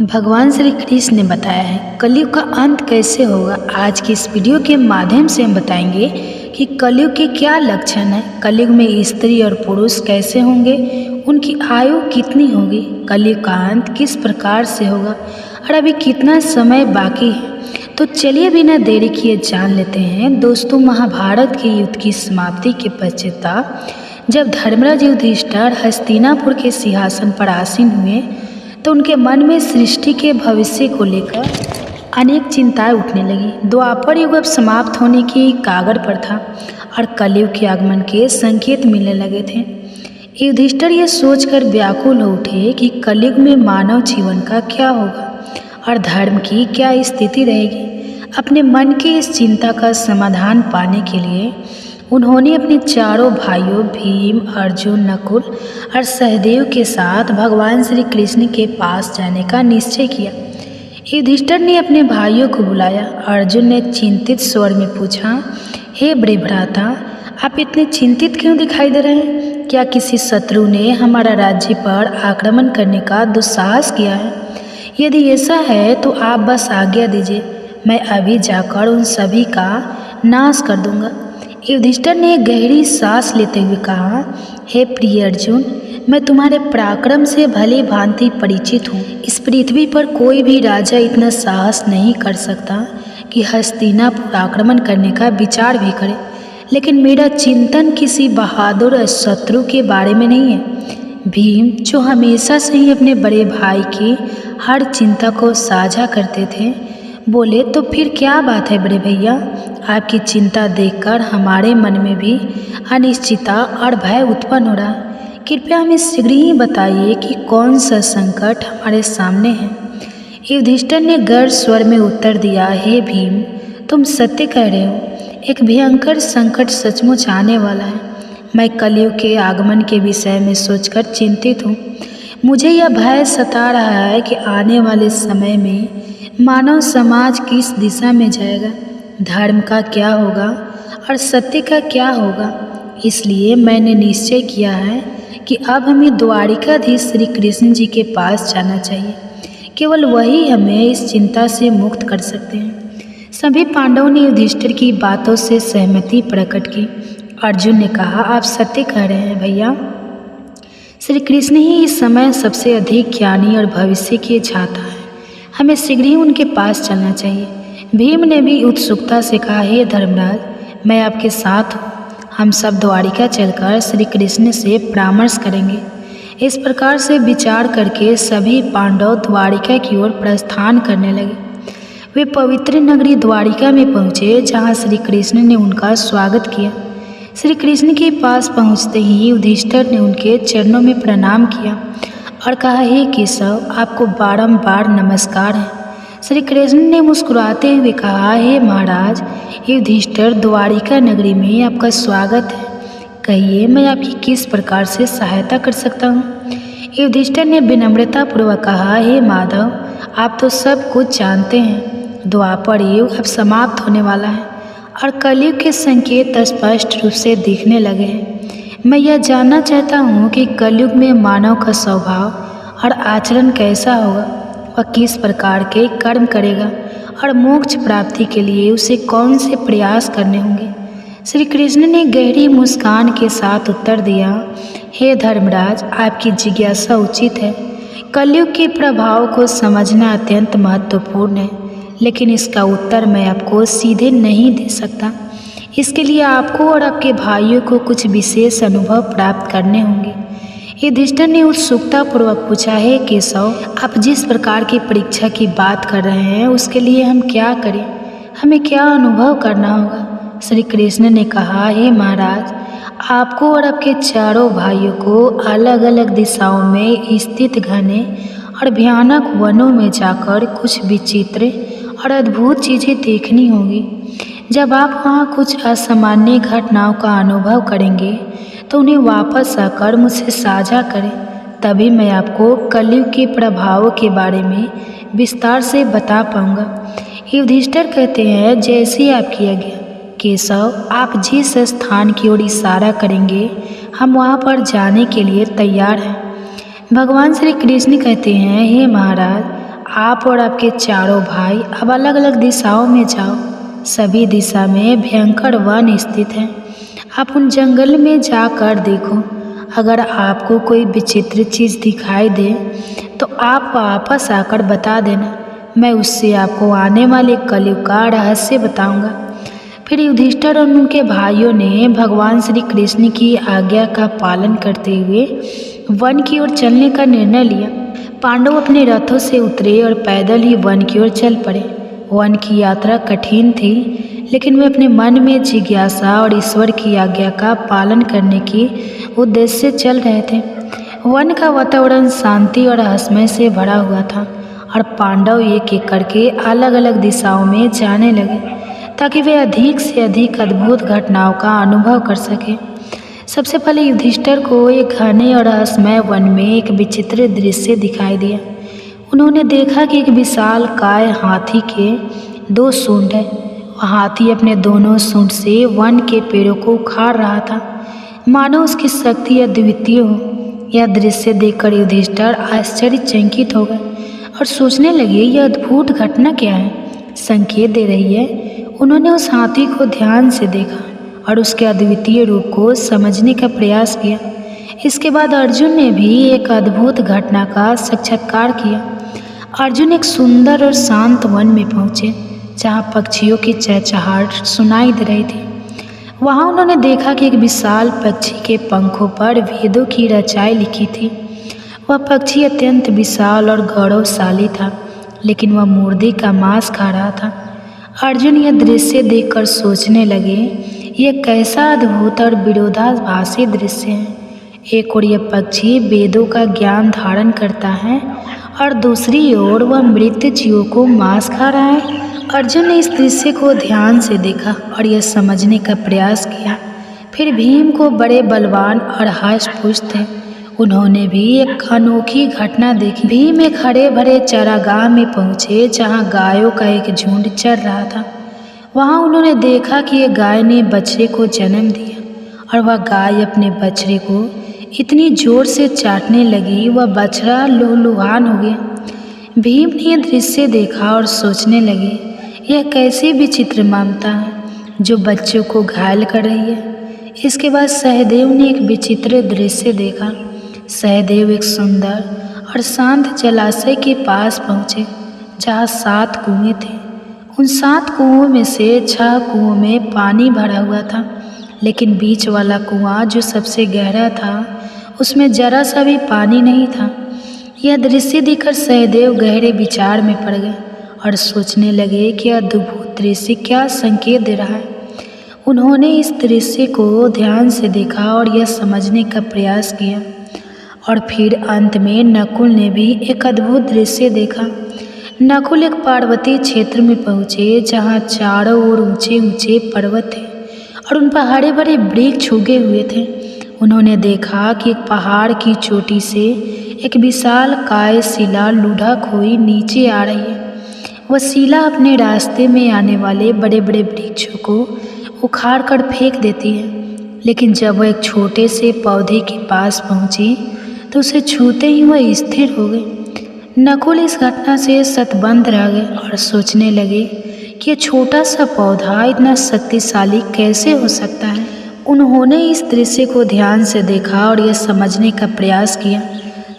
भगवान श्री कृष्ण ने बताया है कलयुग का अंत कैसे होगा। आज की इस वीडियो के माध्यम से हम बताएंगे कि कलयुग के क्या लक्षण हैं, कलयुग में स्त्री और पुरुष कैसे होंगे, उनकी आयु कितनी होगी, कलयुग का अंत किस प्रकार से होगा और अभी कितना समय बाकी है। तो चलिए बिना देरी किए जान लेते हैं। दोस्तों, महाभारत के युद्ध की समाप्ति के पश्चात जब धर्मराज युधिष्ठिर हस्तिनापुर के सिंहासन पर आसीन हुए तो उनके मन में सृष्टि के भविष्य को लेकर अनेक चिंताएं उठने लगी। द्वापर युग अब समाप्त होने की कागर पर था और कलयुग के आगमन के संकेत मिलने लगे थे। युधिष्ठिर ये सोचकर व्याकुल हो उठे कि कलयुग में मानव जीवन का क्या होगा और धर्म की क्या स्थिति रहेगी। अपने मन की इस चिंता का समाधान पाने के लिए उन्होंने अपने चारों भाइयों भीम, अर्जुन, नकुल और सहदेव के साथ भगवान श्री कृष्ण के पास जाने का निश्चय किया। युधिष्ठिर ने अपने भाइयों को बुलाया। अर्जुन ने चिंतित स्वर में पूछा, हे बड़े भ्राता, आप इतने चिंतित क्यों दिखाई दे रहे हैं? क्या किसी शत्रु ने हमारा राज्य पर आक्रमण करने का दुस्साहस किया है? यदि ऐसा है तो आप बस आज्ञा दीजिए, मैं अभी जाकर उन सभी का नाश कर दूंगा। युधिष्ठिर ने गहरी सांस लेते हुए कहा, हे प्रिय अर्जुन, मैं तुम्हारे पराक्रम से भली भांति परिचित हूँ। इस पृथ्वी पर कोई भी राजा इतना साहस नहीं कर सकता कि हस्तिनापुर आक्रमण करने का विचार भी करे, लेकिन मेरा चिंतन किसी बहादुर शत्रु के बारे में नहीं है। भीम, जो हमेशा से ही अपने बड़े भाई की हर चिंता को साझा करते थे, बोले, तो फिर क्या बात है बड़े भैया, आपकी चिंता देखकर हमारे मन में भी अनिश्चितता और भय उत्पन्न हो रहा है। कृपया हमें शीघ्र ही बताइए कि कौन सा संकट हमारे सामने है। युधिष्ठिर ने गर्व स्वर में उत्तर दिया, हे भीम, तुम सत्य कह रहे हो, एक भयंकर संकट सचमुच आने वाला है। मैं कलयुग के आगमन के विषय में सोचकर चिंतित हूँ। मुझे यह भय सता रहा है कि आने वाले समय में मानव समाज किस दिशा में जाएगा, धर्म का क्या होगा और सत्य का क्या होगा। इसलिए मैंने निश्चय किया है कि अब हमें द्वारिकाधीश श्री कृष्ण जी के पास जाना चाहिए। केवल वही हमें इस चिंता से मुक्त कर सकते हैं। सभी पांडवों ने युधिष्ठिर की बातों से सहमति प्रकट की। अर्जुन ने कहा, आप सत्य कह रहे हैं भैया, श्री कृष्ण ही इस समय सबसे अधिक ज्ञानी और भविष्य की झाता है। हमें शीघ्र ही उनके पास चलना चाहिए। भीम ने भी उत्सुकता से कहा, हे धर्मराज, मैं आपके साथ हूँ। हम सब द्वारिका चलकर श्री कृष्ण से परामर्श करेंगे। इस प्रकार से विचार करके सभी पांडव द्वारिका की ओर प्रस्थान करने लगे। वे पवित्र नगरी द्वारिका में पहुँचे, जहाँ श्री कृष्ण ने उनका स्वागत किया। श्री कृष्ण के पास पहुँचते ही युधिष्ठिर ने उनके चरणों में प्रणाम किया और कहा, हे केशव, आपको बारंबार नमस्कार है। श्री कृष्ण ने मुस्कुराते हुए कहा, हे महाराज युधिष्ठिर, द्वारिका नगरी में आपका स्वागत है। कहिए, मैं आपकी किस प्रकार से सहायता कर सकता हूँ? युधिष्ठिर ने विनम्रतापूर्वक कहा, हे माधव, आप तो सब कुछ जानते हैं। द्वापर युग अब समाप्त होने वाला है और कलयुग के संकेत स्पष्ट रूप से दिखने लगे हैं। मैं यह जानना चाहता हूँ कि कलयुग में मानव का स्वभाव और आचरण कैसा होगा, वह किस प्रकार के कर्म करेगा और मोक्ष प्राप्ति के लिए उसे कौन से प्रयास करने होंगे। श्री कृष्ण ने गहरी मुस्कान के साथ उत्तर दिया, हे धर्मराज, आपकी जिज्ञासा उचित है। कलयुग के प्रभाव को समझना अत्यंत महत्वपूर्ण है, लेकिन इसका उत्तर मैं आपको सीधे नहीं दे सकता। इसके लिए आपको और आपके भाइयों को कुछ विशेष अनुभव प्राप्त करने होंगे। युधिष्ठिर ने उत्सुकतापूर्वक पूछा, हे केशव, आप जिस प्रकार की परीक्षा की बात कर रहे हैं, उसके लिए हम क्या करें? हमें क्या अनुभव करना होगा? श्री कृष्ण ने कहा, हे महाराज, आपको और आपके चारों भाइयों को अलग अलग दिशाओं में स्थित घने और भयानक वनों में जाकर कुछ विचित्र और अद्भुत चीज़ें देखनी होंगी। जब आप वहाँ कुछ असामान्य घटनाओं का अनुभव करेंगे तो उन्हें वापस आकर मुझसे साझा करें, तभी मैं आपको कलयुग के प्रभावों के बारे में विस्तार से बता पाऊँगा। युधिष्ठिर कहते हैं, जैसे आपकी आज्ञा केशव, आप जिस स्थान की ओर इशारा करेंगे हम वहाँ पर जाने के लिए तैयार हैं। भगवान श्री कृष्ण कहते हैं, हे महाराज, आप और आपके चारों भाई अब अलग अलग दिशाओं में जाओ। सभी दिशा में भयंकर वन स्थित है। आप उन जंगल में जाकर देखो। अगर आपको कोई विचित्र चीज़ दिखाई दे तो आप वापस आकर बता देना। मैं उससे आपको आने वाले कलयुग का रहस्य बताऊंगा। फिर युधिष्ठिर और उनके भाइयों ने भगवान श्री कृष्ण की आज्ञा का पालन करते हुए वन की ओर चलने का निर्णय लिया। पांडव अपने रथों से उतरे और पैदल ही वन की ओर चल पड़े। वन की यात्रा कठिन थी, लेकिन वे अपने मन में जिज्ञासा और ईश्वर की आज्ञा का पालन करने की उद्देश्य से चल रहे थे। वन का वातावरण शांति और रहस्यमय से भरा हुआ था और पांडव एक एक करके अलग अलग दिशाओं में जाने लगे ताकि वे अधिक से अधिक अद्भुत घटनाओं का अनुभव कर सके। सबसे पहले युधिष्ठिर को एक घने और रहस्यमय वन में एक विचित्र दृश्य दिखाई दिया। उन्होंने देखा कि एक विशाल काय हाथी के 2 सूंड है। वह हाथी अपने दोनों सूंड से वन के पेड़ों को उखाड़ रहा था, मानो उसकी शक्ति अद्वितीय हो। यह दृश्य देखकर युधिष्ठिर आश्चर्यचकित हो गए और सोचने लगे, यह अद्भुत घटना क्या है, संकेत दे रही है। उन्होंने उस हाथी को ध्यान से देखा और उसके अद्वितीय रूप को समझने का प्रयास किया। इसके बाद अर्जुन ने भी एक अद्भुत घटना का साक्षात्कार किया। अर्जुन एक सुंदर और शांत वन में पहुँचे जहाँ पक्षियों की चहचहाहट सुनाई दे रही थी। वहाँ उन्होंने देखा कि एक विशाल पक्षी के पंखों पर वेदों की रचाई लिखी थी। वह पक्षी अत्यंत विशाल और गौरवशाली था, लेकिन वह मुर्दे का मांस खा रहा था। अर्जुन यह दृश्य देखकर सोचने लगे, यह कैसा अद्भुत और विरोधाभासी दृश्य है। एक ओर यह पक्षी वेदों का ज्ञान धारण करता है और दूसरी ओर वह मृत जीवों को मांस खा रहा है। अर्जुन ने इस दृश्य को ध्यान से देखा और यह समझने का प्रयास किया। फिर भीम को बड़े बलवान और हष्ट-पुष्ट थे। उन्होंने भी एक अनोखी घटना देखी। भीम एक हरे भरे चारागाह में पहुँचे जहाँ गायों का एक झुंड चर रहा था। वहाँ उन्होंने देखा कि एक गाय ने बछड़े को जन्म दिया और वह गाय अपने बछड़े को इतनी जोर से चाटने लगी, वह बछड़ा लहूलुहान हो गया। भीम ने यह दृश्य देखा और सोचने लगे, यह कैसी विचित्र ममता है जो बच्चों को घायल कर रही है। इसके बाद सहदेव ने एक विचित्र दृश्य देखा। सहदेव एक सुंदर और शांत जलाशय के पास पहुँचे जहाँ 7 कुएं थे। उन 7 कुओं में से 6 कुओं में पानी भरा हुआ था, लेकिन बीच वाला कुआं जो सबसे गहरा था उसमें जरा सा भी पानी नहीं था। यह दृश्य देखकर सहदेव गहरे विचार में पड़ गए और सोचने लगे कि यह अद्भुत दृश्य क्या संकेत दे रहा है। उन्होंने इस दृश्य को ध्यान से देखा और यह समझने का प्रयास किया। और फिर अंत में नकुल ने भी एक अद्भुत दृश्य देखा। नकुल एक पार्वतीय क्षेत्र में पहुँचे जहाँ चारों ओर ऊंचे ऊंचे पर्वत थे और उन पर हरे भरे वृक्ष उगे हुए थे। उन्होंने देखा कि एक पहाड़ की चोटी से एक विशाल काय शिला लुढ़क हुई नीचे आ रही है। वह शिला अपने रास्ते में आने वाले बड़े बड़े वृक्षों को उखाड़ कर फेंक देती है, लेकिन जब वह एक छोटे से पौधे के पास पहुंची तो उसे छूते ही वह स्थिर हो गई। नकुल इस घटना से शतबद्ध रह गए और सोचने लगे कि यह छोटा सा पौधा इतना शक्तिशाली कैसे हो सकता है। उन्होंने इस दृश्य को ध्यान से देखा और यह समझने का प्रयास किया।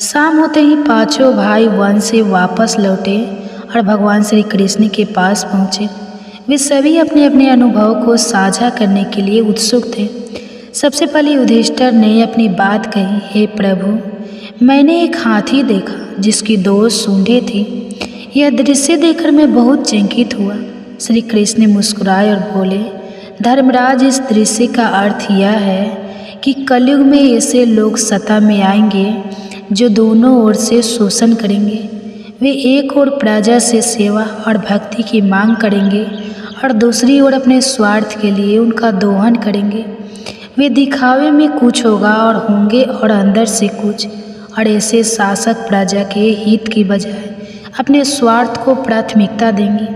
शाम होते ही 5 भाई वन से वापस लौटे और भगवान श्री कृष्ण के पास पहुँचे। वे सभी अपने अपने अनुभव को साझा करने के लिए उत्सुक थे। सबसे पहले युधिष्ठिर ने अपनी बात कही, हे प्रभु, मैंने एक हाथी देखा जिसकी 2 सूंडें थी। यह दृश्य देखकर मैं बहुत चकित हुआ। श्री कृष्ण मुस्कुराए और बोले, धर्मराज, इस दृश्य का अर्थ यह है कि कलयुग में ऐसे लोग सत्ता में आएंगे जो दोनों ओर से शोषण करेंगे। वे एक ओर प्रजा से सेवा और भक्ति की मांग करेंगे और दूसरी ओर अपने स्वार्थ के लिए उनका दोहन करेंगे। वे दिखावे में कुछ होगा और होंगे और अंदर से कुछ, और ऐसे शासक प्रजा के हित की बजाय अपने स्वार्थ को प्राथमिकता देंगे।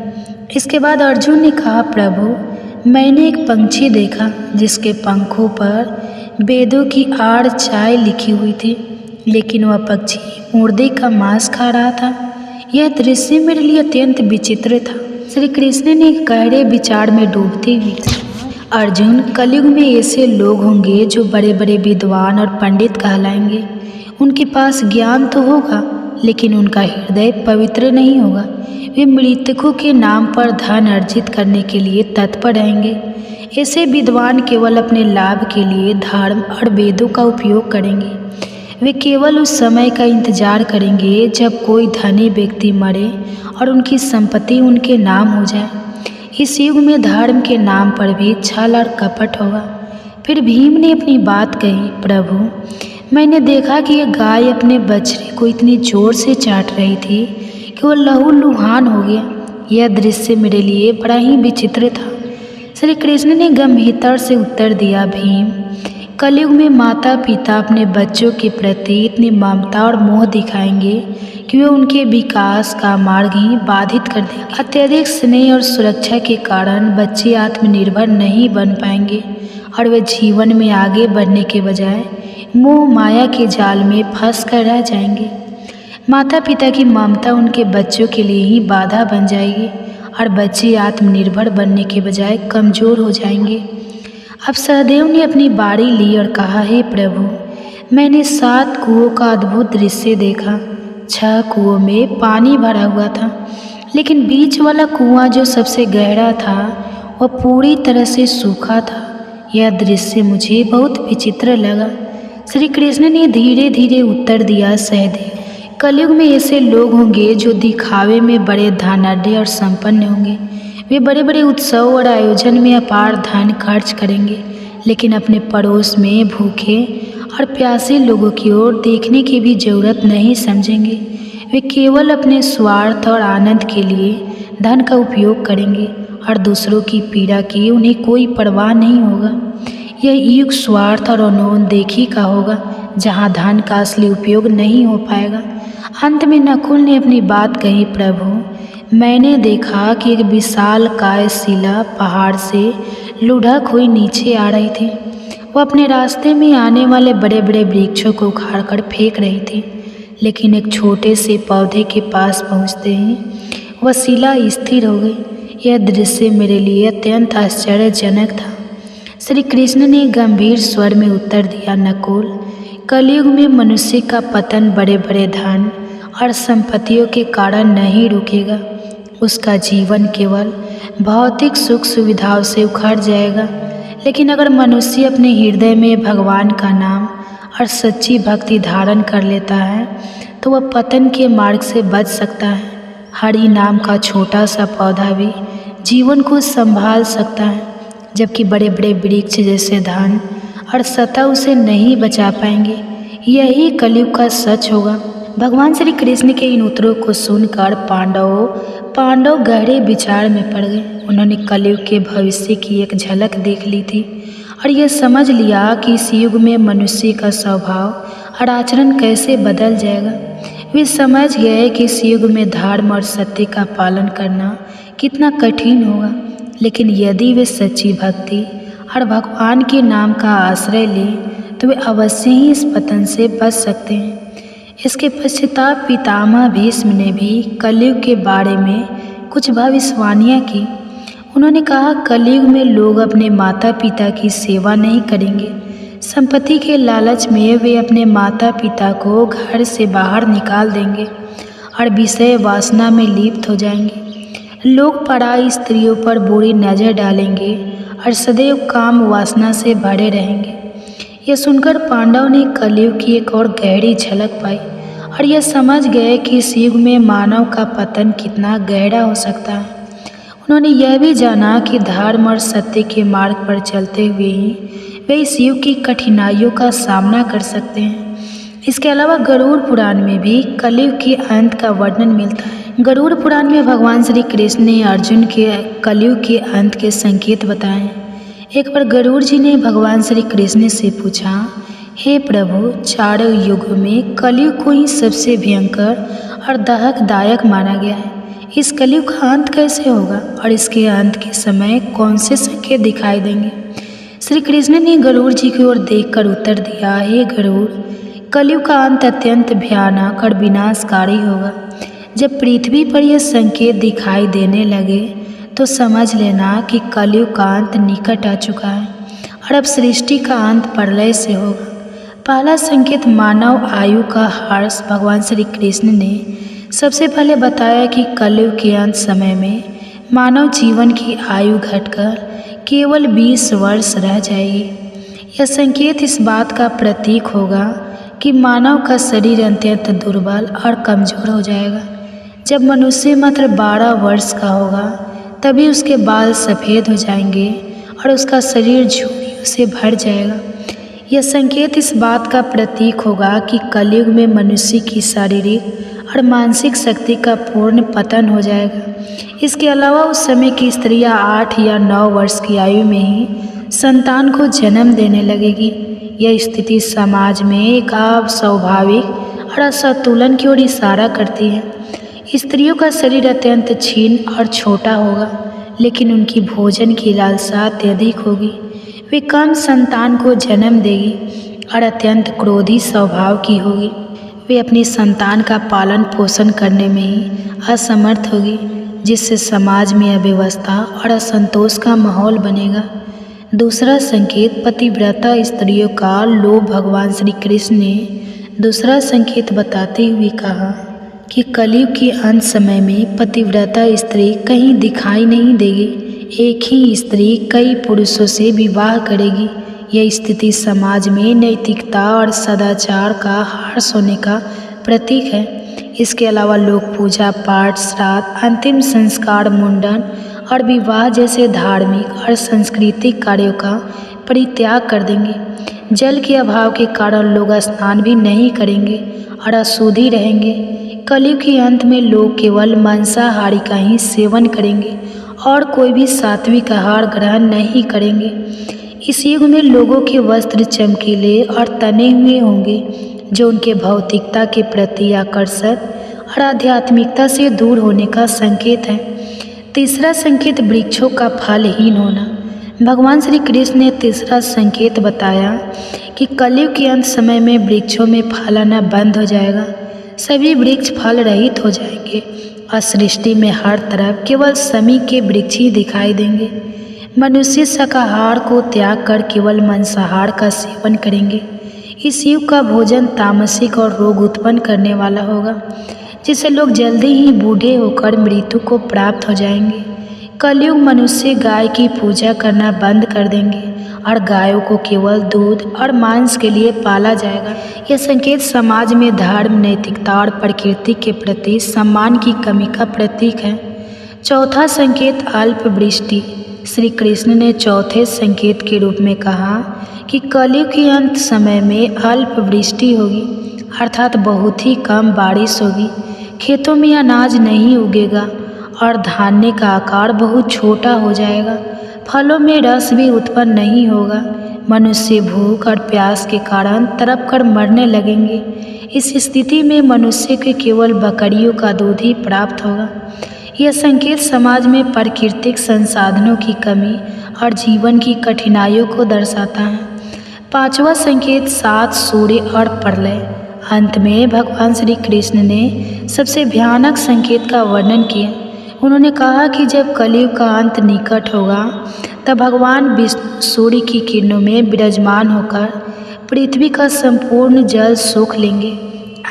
इसके बाद अर्जुन ने कहा, प्रभु, मैंने एक पंछी देखा जिसके पंखों पर वेदों की आड़ चाय लिखी हुई थी, लेकिन वह पक्षी मुर्दे का मांस खा रहा था। यह दृश्य मेरे लिए अत्यंत विचित्र था। श्री कृष्ण ने गहरे विचार में डूबते हुए अर्जुन, कलयुग में ऐसे लोग होंगे जो बड़े बड़े विद्वान और पंडित कहलाएंगे। उनके पास ज्ञान तो होगा, लेकिन उनका हृदय पवित्र नहीं होगा। वे मृतकों के नाम पर धन अर्जित करने के लिए तत्पर रहेंगे। ऐसे विद्वान केवल अपने लाभ के लिए धर्म और वेदों का उपयोग करेंगे। वे केवल उस समय का इंतजार करेंगे जब कोई धनी व्यक्ति मरे और उनकी संपत्ति उनके नाम हो जाए। इस युग में धर्म के नाम पर भी छल और कपट होगा। फिर भीम ने अपनी बात कही, प्रभु, मैंने देखा कि यह गाय अपने बछड़े को इतनी जोर से चाट रही थी कि वह लहूलुहान हो गया। यह दृश्य मेरे लिए बड़ा ही विचित्र था। श्री कृष्ण ने गंभीरता से उत्तर दिया, भीम, कलयुग में माता पिता अपने बच्चों के प्रति इतनी ममता और मोह दिखाएंगे कि वे उनके विकास का मार्ग ही बाधित कर देंगे। अत्यधिक स्नेह और सुरक्षा के कारण बच्चे आत्मनिर्भर नहीं बन पाएंगे और वे जीवन में आगे बढ़ने के बजाय मोह माया के जाल में फंस कर रह जाएंगे। माता पिता की ममता उनके बच्चों के लिए ही बाधा बन जाएगी और बच्चे आत्मनिर्भर बनने के बजाय कमज़ोर हो जाएंगे। अब सहदेव ने अपनी बारी ली और कहा, हे प्रभु, मैंने 7 कुओं का अद्भुत दृश्य देखा। 6 कुओं में पानी भरा हुआ था, लेकिन बीच वाला कुआं जो सबसे गहरा था वह पूरी तरह से सूखा था। यह दृश्य मुझे बहुत विचित्र लगा। श्री कृष्ण ने धीरे धीरे उत्तर दिया, सहदेव, कलयुग में ऐसे लोग होंगे जो दिखावे में बड़े धनाढ्य और संपन्न होंगे। वे बड़े बड़े उत्सव और आयोजन में अपार धन खर्च करेंगे, लेकिन अपने पड़ोस में भूखे और प्यासे लोगों की ओर देखने की भी जरूरत नहीं समझेंगे। वे केवल अपने स्वार्थ और आनंद के लिए धन का उपयोग करेंगे और दूसरों की पीड़ा की उन्हें कोई परवाह नहीं होगा। यह युग स्वार्थ और अनदेखी का होगा, जहाँ धन का असली उपयोग नहीं हो पाएगा। अंत में नकुल ने अपनी बात कही, प्रभु, मैंने देखा कि एक विशाल काय शिला पहाड़ से लुढ़क हुई नीचे आ रही थी। वह अपने रास्ते में आने वाले बड़े बड़े वृक्षों को उखाड़कर फेंक रही थी, लेकिन एक छोटे से पौधे के पास पहुंचते ही वह शिला स्थिर हो गई। यह दृश्य मेरे लिए अत्यंत आश्चर्यजनक था। श्री कृष्ण ने गंभीर स्वर में उत्तर दिया, नकुल, कलयुग में मनुष्य का पतन बड़े बड़े धन और संपत्तियों के कारण नहीं रुकेगा। उसका जीवन केवल भौतिक सुख सुविधाओं से उखड़ जाएगा। लेकिन अगर मनुष्य अपने हृदय में भगवान का नाम और सच्ची भक्ति धारण कर लेता है तो वह पतन के मार्ग से बच सकता है। हरि नाम का छोटा सा पौधा भी जीवन को संभाल सकता है, जबकि बड़े बड़े वृक्ष जैसे धन और सत्ता उसे नहीं बचा पाएंगे। यही कलयुग का सच होगा। भगवान श्री कृष्ण के इन उत्तरों को सुनकर पांडव गहरे विचार में पड़ गए। उन्होंने कलयुग के भविष्य की एक झलक देख ली थी और यह समझ लिया कि इस युग में मनुष्य का स्वभाव और आचरण कैसे बदल जाएगा। वे समझ गए कि इस युग में धर्म और सत्य का पालन करना कितना कठिन होगा, लेकिन यदि वे सच्ची भक्ति और भगवान के नाम का आश्रय लें तो वे अवश्य ही इस पतन से बच सकते हैं। इसके पश्चाताप पितामह भीष्म ने भी कलयुग के बारे में कुछ भविष्यवाणियाँ की। उन्होंने कहा, कलयुग में लोग अपने माता पिता की सेवा नहीं करेंगे। संपत्ति के लालच में वे अपने माता पिता को घर से बाहर निकाल देंगे और विषय वासना में लिप्त हो जाएंगे। लोग पराई स्त्रियों पर बुरी नज़र डालेंगे और सदैव काम वासना से भरे रहेंगे। यह सुनकर पांडव ने कलयुग की एक और गहरी झलक पाई और यह समझ गए कि इस युग में मानव का पतन कितना गहरा हो सकता है। उन्होंने यह भी जाना कि धर्म और सत्य के मार्ग पर चलते हुए ही वे इस युग की कठिनाइयों का सामना कर सकते हैं। इसके अलावा गरुड़ पुराण में भी कलयुग के अंत का वर्णन मिलता है। गरुड़ पुराण में भगवान श्री कृष्ण ने अर्जुन के कलयुग के अंत के संकेत बताए। एक बार गरुड़ जी ने भगवान श्री कृष्ण से पूछा, हे प्रभु, चारों युगों में कलयुग को ही सबसे भयंकर और दाहकदायक माना गया है। इस कलयुग का अंत कैसे होगा और इसके अंत के समय कौन से संकेत दिखाई देंगे? श्री कृष्ण ने गरुड़ जी की ओर देखकर उत्तर दिया, हे गरुड़, कलयुग का अंत अत्यंत भयानक और विनाशकारी होगा। जब पृथ्वी पर यह संकेत दिखाई देने लगे तो समझ लेना कि कलयुग का अंत निकट आ चुका है और अब सृष्टि का अंत प्रलय से होगा। पहला संकेत मानव आयु का हर्ष। भगवान श्री कृष्ण ने सबसे पहले बताया कि कलयुग के अंत समय में मानव जीवन की आयु घटकर केवल 20 वर्ष रह जाएगी। यह संकेत इस बात का प्रतीक होगा कि मानव का शरीर अत्यंत दुर्बल और कमज़ोर हो जाएगा। जब मनुष्य मात्र 12 वर्ष का होगा तभी उसके बाल सफ़ेद हो जाएंगे और उसका शरीर झुर्रियों से भर जाएगा। यह संकेत इस बात का प्रतीक होगा कि कलयुग में मनुष्य की शारीरिक और मानसिक शक्ति का पूर्ण पतन हो जाएगा। इसके अलावा उस समय की स्त्रियां 8 या 9 वर्ष की आयु में ही संतान को जन्म देने लगेगी। यह स्थिति समाज में एक अस्वाभाविक और असंतुलन की ओर इशारा करती है। स्त्रियों का शरीर अत्यंत क्षीण और छोटा होगा, लेकिन उनकी भोजन की लालसा अत्यधिक होगी। वे कम संतान को जन्म देगी और अत्यंत क्रोधी स्वभाव की होगी। वे अपनी संतान का पालन पोषण करने में ही असमर्थ होगी, जिससे समाज में अव्यवस्था और असंतोष का माहौल बनेगा। दूसरा संकेत पतिव्रता स्त्रियों का लोभ। भगवान श्री कृष्ण ने दूसरा संकेत बताते हुए कहा कि कलयुग के अंत समय में पतिव्रता स्त्री कहीं दिखाई नहीं देगी। एक ही स्त्री कई पुरुषों से विवाह करेगी। यह स्थिति समाज में नैतिकता और सदाचार का ह्रास होने का प्रतीक है। इसके अलावा लोग पूजा पाठ, श्राद्ध, अंतिम संस्कार, मुंडन और विवाह जैसे धार्मिक और सांस्कृतिक कार्यों का परित्याग कर देंगे। जल के अभाव के कारण लोग स्नान भी नहीं करेंगे और अशुद्धि रहेंगे। कलयुग के अंत में लोग केवल मांसाहारी का ही सेवन करेंगे और कोई भी सात्विक आहार ग्रहण नहीं करेंगे। इस युग में लोगों के वस्त्र चमकीले और तने हुए होंगे, जो उनके भौतिकता के प्रति आकर्षण और आध्यात्मिकता से दूर होने का संकेत है। तीसरा संकेत वृक्षों का फलहीन होना। भगवान श्री कृष्ण ने तीसरा संकेत बताया कि कलयुग के अंत समय में वृक्षों में फल आना बंद हो जाएगा। सभी वृक्ष फल रहित हो जाएंगे और सृष्टि में हर तरफ केवल शमी के वृक्ष ही दिखाई देंगे। मनुष्य शाकाहार को त्याग कर केवल मांसाहार का सेवन करेंगे। इस युग का भोजन तामसिक और रोग उत्पन्न करने वाला होगा, जिससे लोग जल्दी ही बूढ़े होकर मृत्यु को प्राप्त हो जाएंगे। कलयुग मनुष्य गाय की पूजा करना बंद कर देंगे और गायों को केवल दूध और मांस के लिए पाला जाएगा। यह संकेत समाज में धर्म, नैतिकता और प्रकृति के प्रति सम्मान की कमी का प्रतीक है। चौथा संकेत अल्प वृष्टि। श्री कृष्ण ने चौथे संकेत के रूप में कहा कि कलयुग के अंत समय में अल्प वृष्टि होगी, अर्थात बहुत ही कम बारिश होगी। खेतों में अनाज नहीं उगेगा और धान्य का आकार बहुत छोटा हो जाएगा। फलों में रस भी उत्पन्न नहीं होगा। मनुष्य भूख और प्यास के कारण तड़प कर मरने लगेंगे। इस स्थिति में मनुष्य को केवल बकरियों का दूध ही प्राप्त होगा। यह संकेत समाज में प्राकृतिक संसाधनों की कमी और जीवन की कठिनाइयों को दर्शाता है। पांचवा संकेत 7 सूर्य और प्रलय। अंत में भगवान श्री कृष्ण ने सबसे भयानक संकेत का वर्णन किया। उन्होंने कहा कि जब कलयुग का अंत निकट होगा तब भगवान विष्णु सूर्य की किरणों में विराजमान होकर पृथ्वी का संपूर्ण जल सोख लेंगे।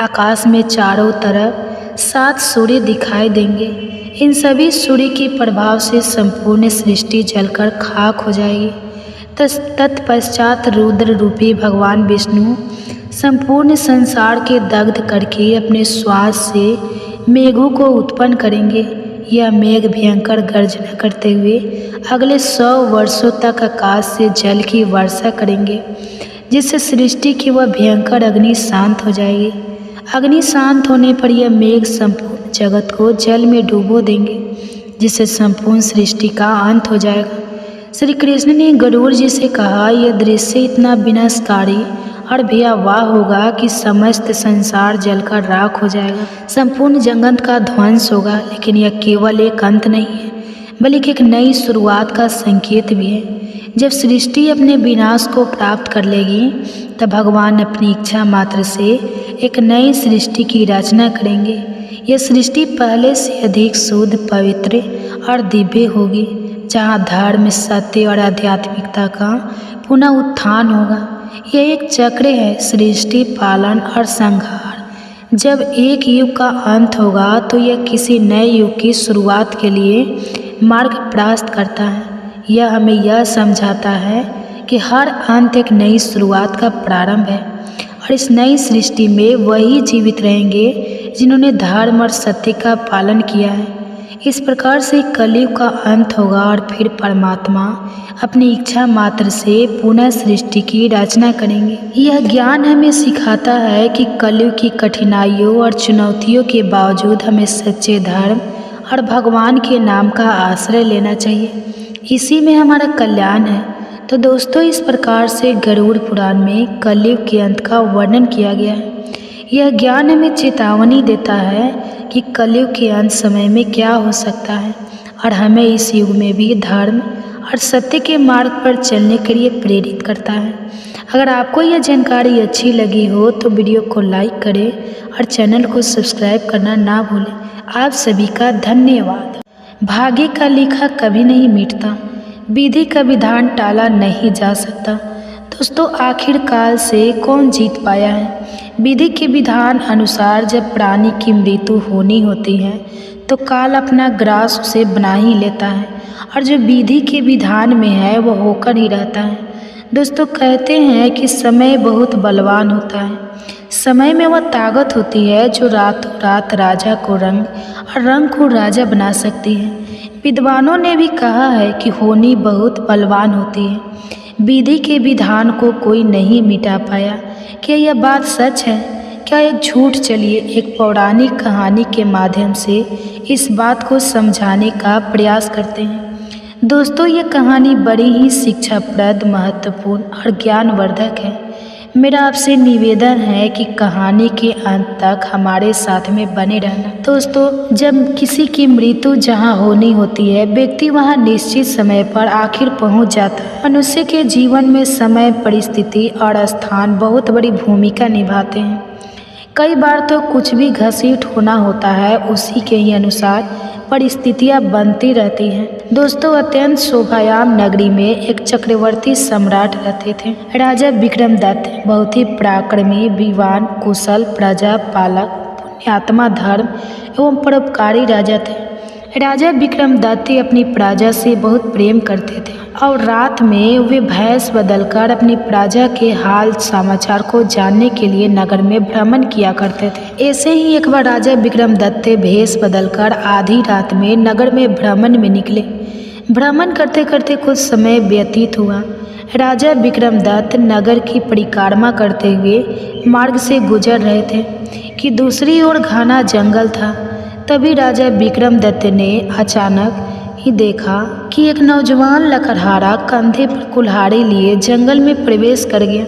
आकाश में चारों तरफ 7 सूर्य दिखाई देंगे। इन सभी सूर्य के प्रभाव से संपूर्ण सृष्टि जलकर खाक हो जाएगी। तत्पश्चात रुद्र रूपी भगवान विष्णु संपूर्ण संसार के दग्ध करके अपने श्वास से मेघों को उत्पन्न करेंगे। यह मेघ भयंकर गर्जना करते हुए अगले 100 वर्षों तक आकाश से जल की वर्षा करेंगे, जिससे सृष्टि की वह भयंकर अग्नि शांत हो जाएगी। अग्नि शांत होने पर यह मेघ संपूर्ण जगत को जल में डुबो देंगे, जिससे संपूर्ण सृष्टि का अंत हो जाएगा। श्री कृष्ण ने गरुड़ जी से कहा, यह दृश्य इतना विनाशकारी और भयावह होगा कि समस्त संसार जलकर राख हो जाएगा। संपूर्ण जगत का ध्वंस होगा, लेकिन यह केवल एक अंत नहीं है, बल्कि एक नई शुरुआत का संकेत भी है। जब सृष्टि अपने विनाश को प्राप्त कर लेगी तब भगवान अपनी इच्छा मात्र से एक नई सृष्टि की रचना करेंगे। यह सृष्टि पहले से अधिक शुद्ध, पवित्र और दिव्य होगी, जहाँ धर्म, सत्य और आध्यात्मिकता का पुनः उत्थान होगा। यह एक चक्र है, सृष्टि, पालन और संहार। जब एक युग का अंत होगा तो यह किसी नए युग की शुरुआत के लिए मार्ग प्रशस्त करता है। यह हमें यह समझाता है कि हर अंत एक नई शुरुआत का प्रारंभ है और इस नई सृष्टि में वही जीवित रहेंगे जिन्होंने धर्म और सत्य का पालन किया है। इस प्रकार से कलयुग का अंत होगा और फिर परमात्मा अपनी इच्छा मात्र से पुनः सृष्टि की रचना करेंगे। यह ज्ञान हमें सिखाता है कि कलयुग की कठिनाइयों और चुनौतियों के बावजूद हमें सच्चे धर्म और भगवान के नाम का आश्रय लेना चाहिए। इसी में हमारा कल्याण है। तो दोस्तों, इस प्रकार से गरुड़ पुराण में कलयुग के अंत का वर्णन किया गया है। यह ज्ञान हमें चेतावनी देता है कि कलयुग के अंत समय में क्या हो सकता है और हमें इस युग में भी धर्म और सत्य के मार्ग पर चलने के लिए प्रेरित करता है। अगर आपको यह जानकारी अच्छी लगी हो तो वीडियो को लाइक करें और चैनल को सब्सक्राइब करना ना भूलें। आप सभी का धन्यवाद। भाग्य का लिखा कभी नहीं मिटता, विधि का विधान टाला नहीं जा सकता। दोस्तों, आखिर काल से कौन जीत पाया है? विधि के विधान अनुसार जब प्राणी की मृत्यु होनी होती है तो काल अपना ग्रास उसे बना ही लेता है और जो विधि के विधान में है वो होकर ही रहता है। दोस्तों, कहते हैं कि समय बहुत बलवान होता है। समय में वह ताकत होती है जो रातों रात राजा को रंग और रंग को राजा बना सकती है। विद्वानों ने भी कहा है कि होनी बहुत बलवान होती है। विधि के विधान को कोई नहीं मिटा पाया। क्या यह बात सच है? क्या एक झूठ? चलिए एक पौराणिक कहानी के माध्यम से इस बात को समझाने का प्रयास करते हैं। दोस्तों, यह कहानी बड़ी ही शिक्षाप्रद, महत्वपूर्ण और ज्ञानवर्धक है। मेरा आपसे निवेदन है कि कहानी के अंत तक हमारे साथ में बने रहना। दोस्तों, जब किसी की मृत्यु जहां होनी होती है, व्यक्ति वहां निश्चित समय पर आखिर पहुंच जाता है। मनुष्य के जीवन में समय, परिस्थिति और स्थान बहुत बड़ी भूमिका निभाते हैं। कई बार तो कुछ भी घसीट होना होता है, उसी के ही अनुसार परिस्थितियां बनती रहती हैं। दोस्तों, अत्यंत शोभायाम नगरी में एक चक्रवर्ती सम्राट रहते थे। राजा विक्रमदत्त बहुत ही पराक्रमी, विद्वान, कुशल, प्रजा पालक, पुण्यात्मा, धर्म एवं परोपकारी राजा थे। राजा विक्रमदत्त अपनी प्रजा से बहुत प्रेम करते थे और रात में वे भेष बदलकर अपनी प्रजा के हाल समाचार को जानने के लिए नगर में भ्रमण किया करते थे। ऐसे ही एक बार राजा विक्रमदत्त भेष बदलकर आधी रात में नगर में भ्रमण में निकले। भ्रमण करते करते कुछ समय व्यतीत हुआ। राजा विक्रमदत्त नगर की परिक्रमा करते हुए मार्ग से गुजर रहे थे कि दूसरी ओर घना जंगल था। तभी राजा विक्रमदत्त ने अचानक ही देखा कि एक नौजवान लकड़हारा कंधे पर कुल्हाड़ी लिए जंगल में प्रवेश कर गया।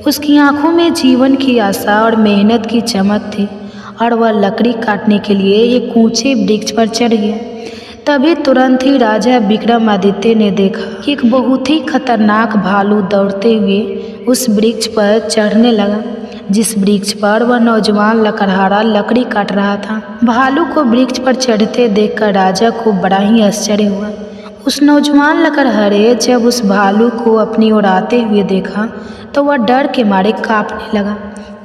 उसकी आंखों में जीवन की आशा और मेहनत की चमक थी और वह लकड़ी काटने के लिए एक ऊंचे वृक्ष पर चढ़ गया। तभी तुरंत ही राजा विक्रमादित्य ने देखा कि एक बहुत ही खतरनाक भालू दौड़ते हुए उस वृक्ष पर चढ़ने लगा, जिस वृक्ष पर वह नौजवान लकड़हारा लकड़ी काट रहा था। भालू को वृक्ष पर चढ़ते देखकर राजा को बड़ा ही आश्चर्य हुआ। उस नौजवान लकड़हारे जब उस भालू को अपनी ओर आते हुए देखा तो वह डर के मारे कांपने लगा।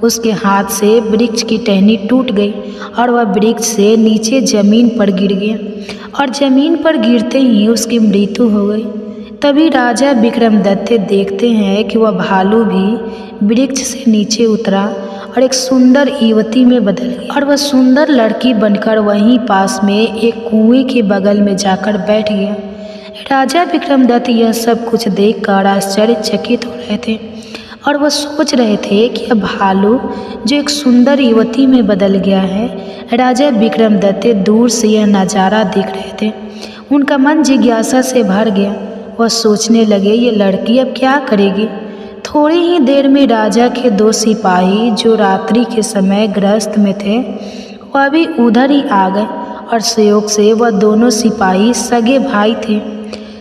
उसके हाथ से वृक्ष की टहनी टूट गई और वह वृक्ष से नीचे जमीन पर गिर गया और जमीन पर गिरते ही उसकी मृत्यु हो गई। तभी राजा विक्रमदत्त देखते हैं कि वह भालू भी वृक्ष से नीचे उतरा और एक सुंदर युवती में बदल गई और वह सुंदर लड़की बनकर वहीं पास में एक कुएं के बगल में जाकर बैठ गया। राजा विक्रमदत्त यह सब कुछ देखकर आश्चर्यचकित हो रहे थे और वह सोच रहे थे कि अब भालू जो एक सुंदर युवती में बदल गया है। राजा विक्रमदत्त दूर से यह नज़ारा देख रहे थे। उनका मन जिज्ञासा से भर गया। वह सोचने लगे, ये लड़की अब क्या करेगी। थोड़ी ही देर में राजा के दो सिपाही जो रात्रि के समय ग्रस्त में थे वह भी उधर ही आ गए और संयोग से वह दोनों सिपाही सगे भाई थे।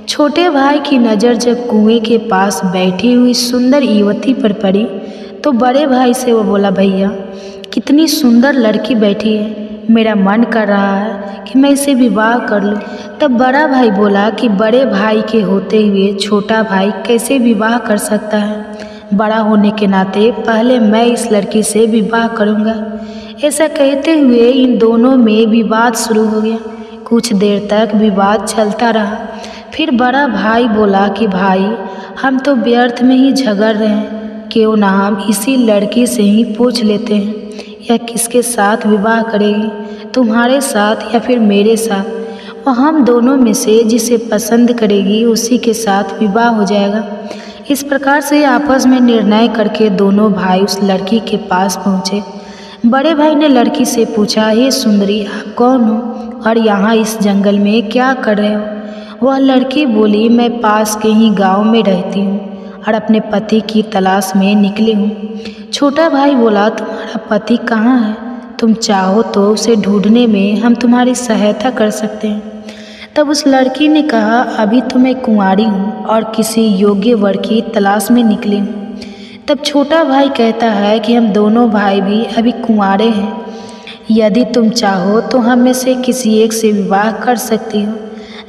छोटे भाई की नज़र जब कुएं के पास बैठी हुई सुंदर युवती पर पड़ी तो बड़े भाई से वो बोला, भैया कितनी सुंदर लड़की बैठी है, मेरा मन कर रहा है कि मैं इसे विवाह कर लूं। तब बड़ा भाई बोला कि बड़े भाई के होते हुए छोटा भाई कैसे विवाह कर सकता है। बड़ा होने के नाते पहले मैं इस लड़की से विवाह करूंगा। ऐसा कहते हुए इन दोनों में विवाद शुरू हो गया। कुछ देर तक विवाद चलता रहा। फिर बड़ा भाई बोला कि भाई, हम तो व्यर्थ में ही झगड़ रहे हैं, क्यों ना हम इसी लड़की से ही पूछ लेते हैं यह किसके साथ विवाह करेगी, तुम्हारे साथ या फिर मेरे साथ। और हम दोनों में से जिसे पसंद करेगी उसी के साथ विवाह हो जाएगा। इस प्रकार से आपस में निर्णय करके दोनों भाई उस लड़की के पास पहुँचे। बड़े भाई ने लड़की से पूछा, हे सुंदरी, आप कौन हो और यहाँ इस जंगल में क्या कर रहे हो? वह लड़की बोली, मैं पास के ही गांव में रहती हूँ और अपने पति की तलाश में निकली हूँ। छोटा भाई बोला, तुम्हारा पति कहाँ है? तुम चाहो तो उसे ढूंढने में हम तुम्हारी सहायता कर सकते हैं। तब उस लड़की ने कहा, अभी तो मैं कुंवारी हूँ और किसी योग्य वर की तलाश में निकली हूँ। तब छोटा भाई कहता है कि हम दोनों भाई भी अभी कुंवारे हैं, यदि तुम चाहो तो हम में से किसी एक से विवाह कर सकती हो।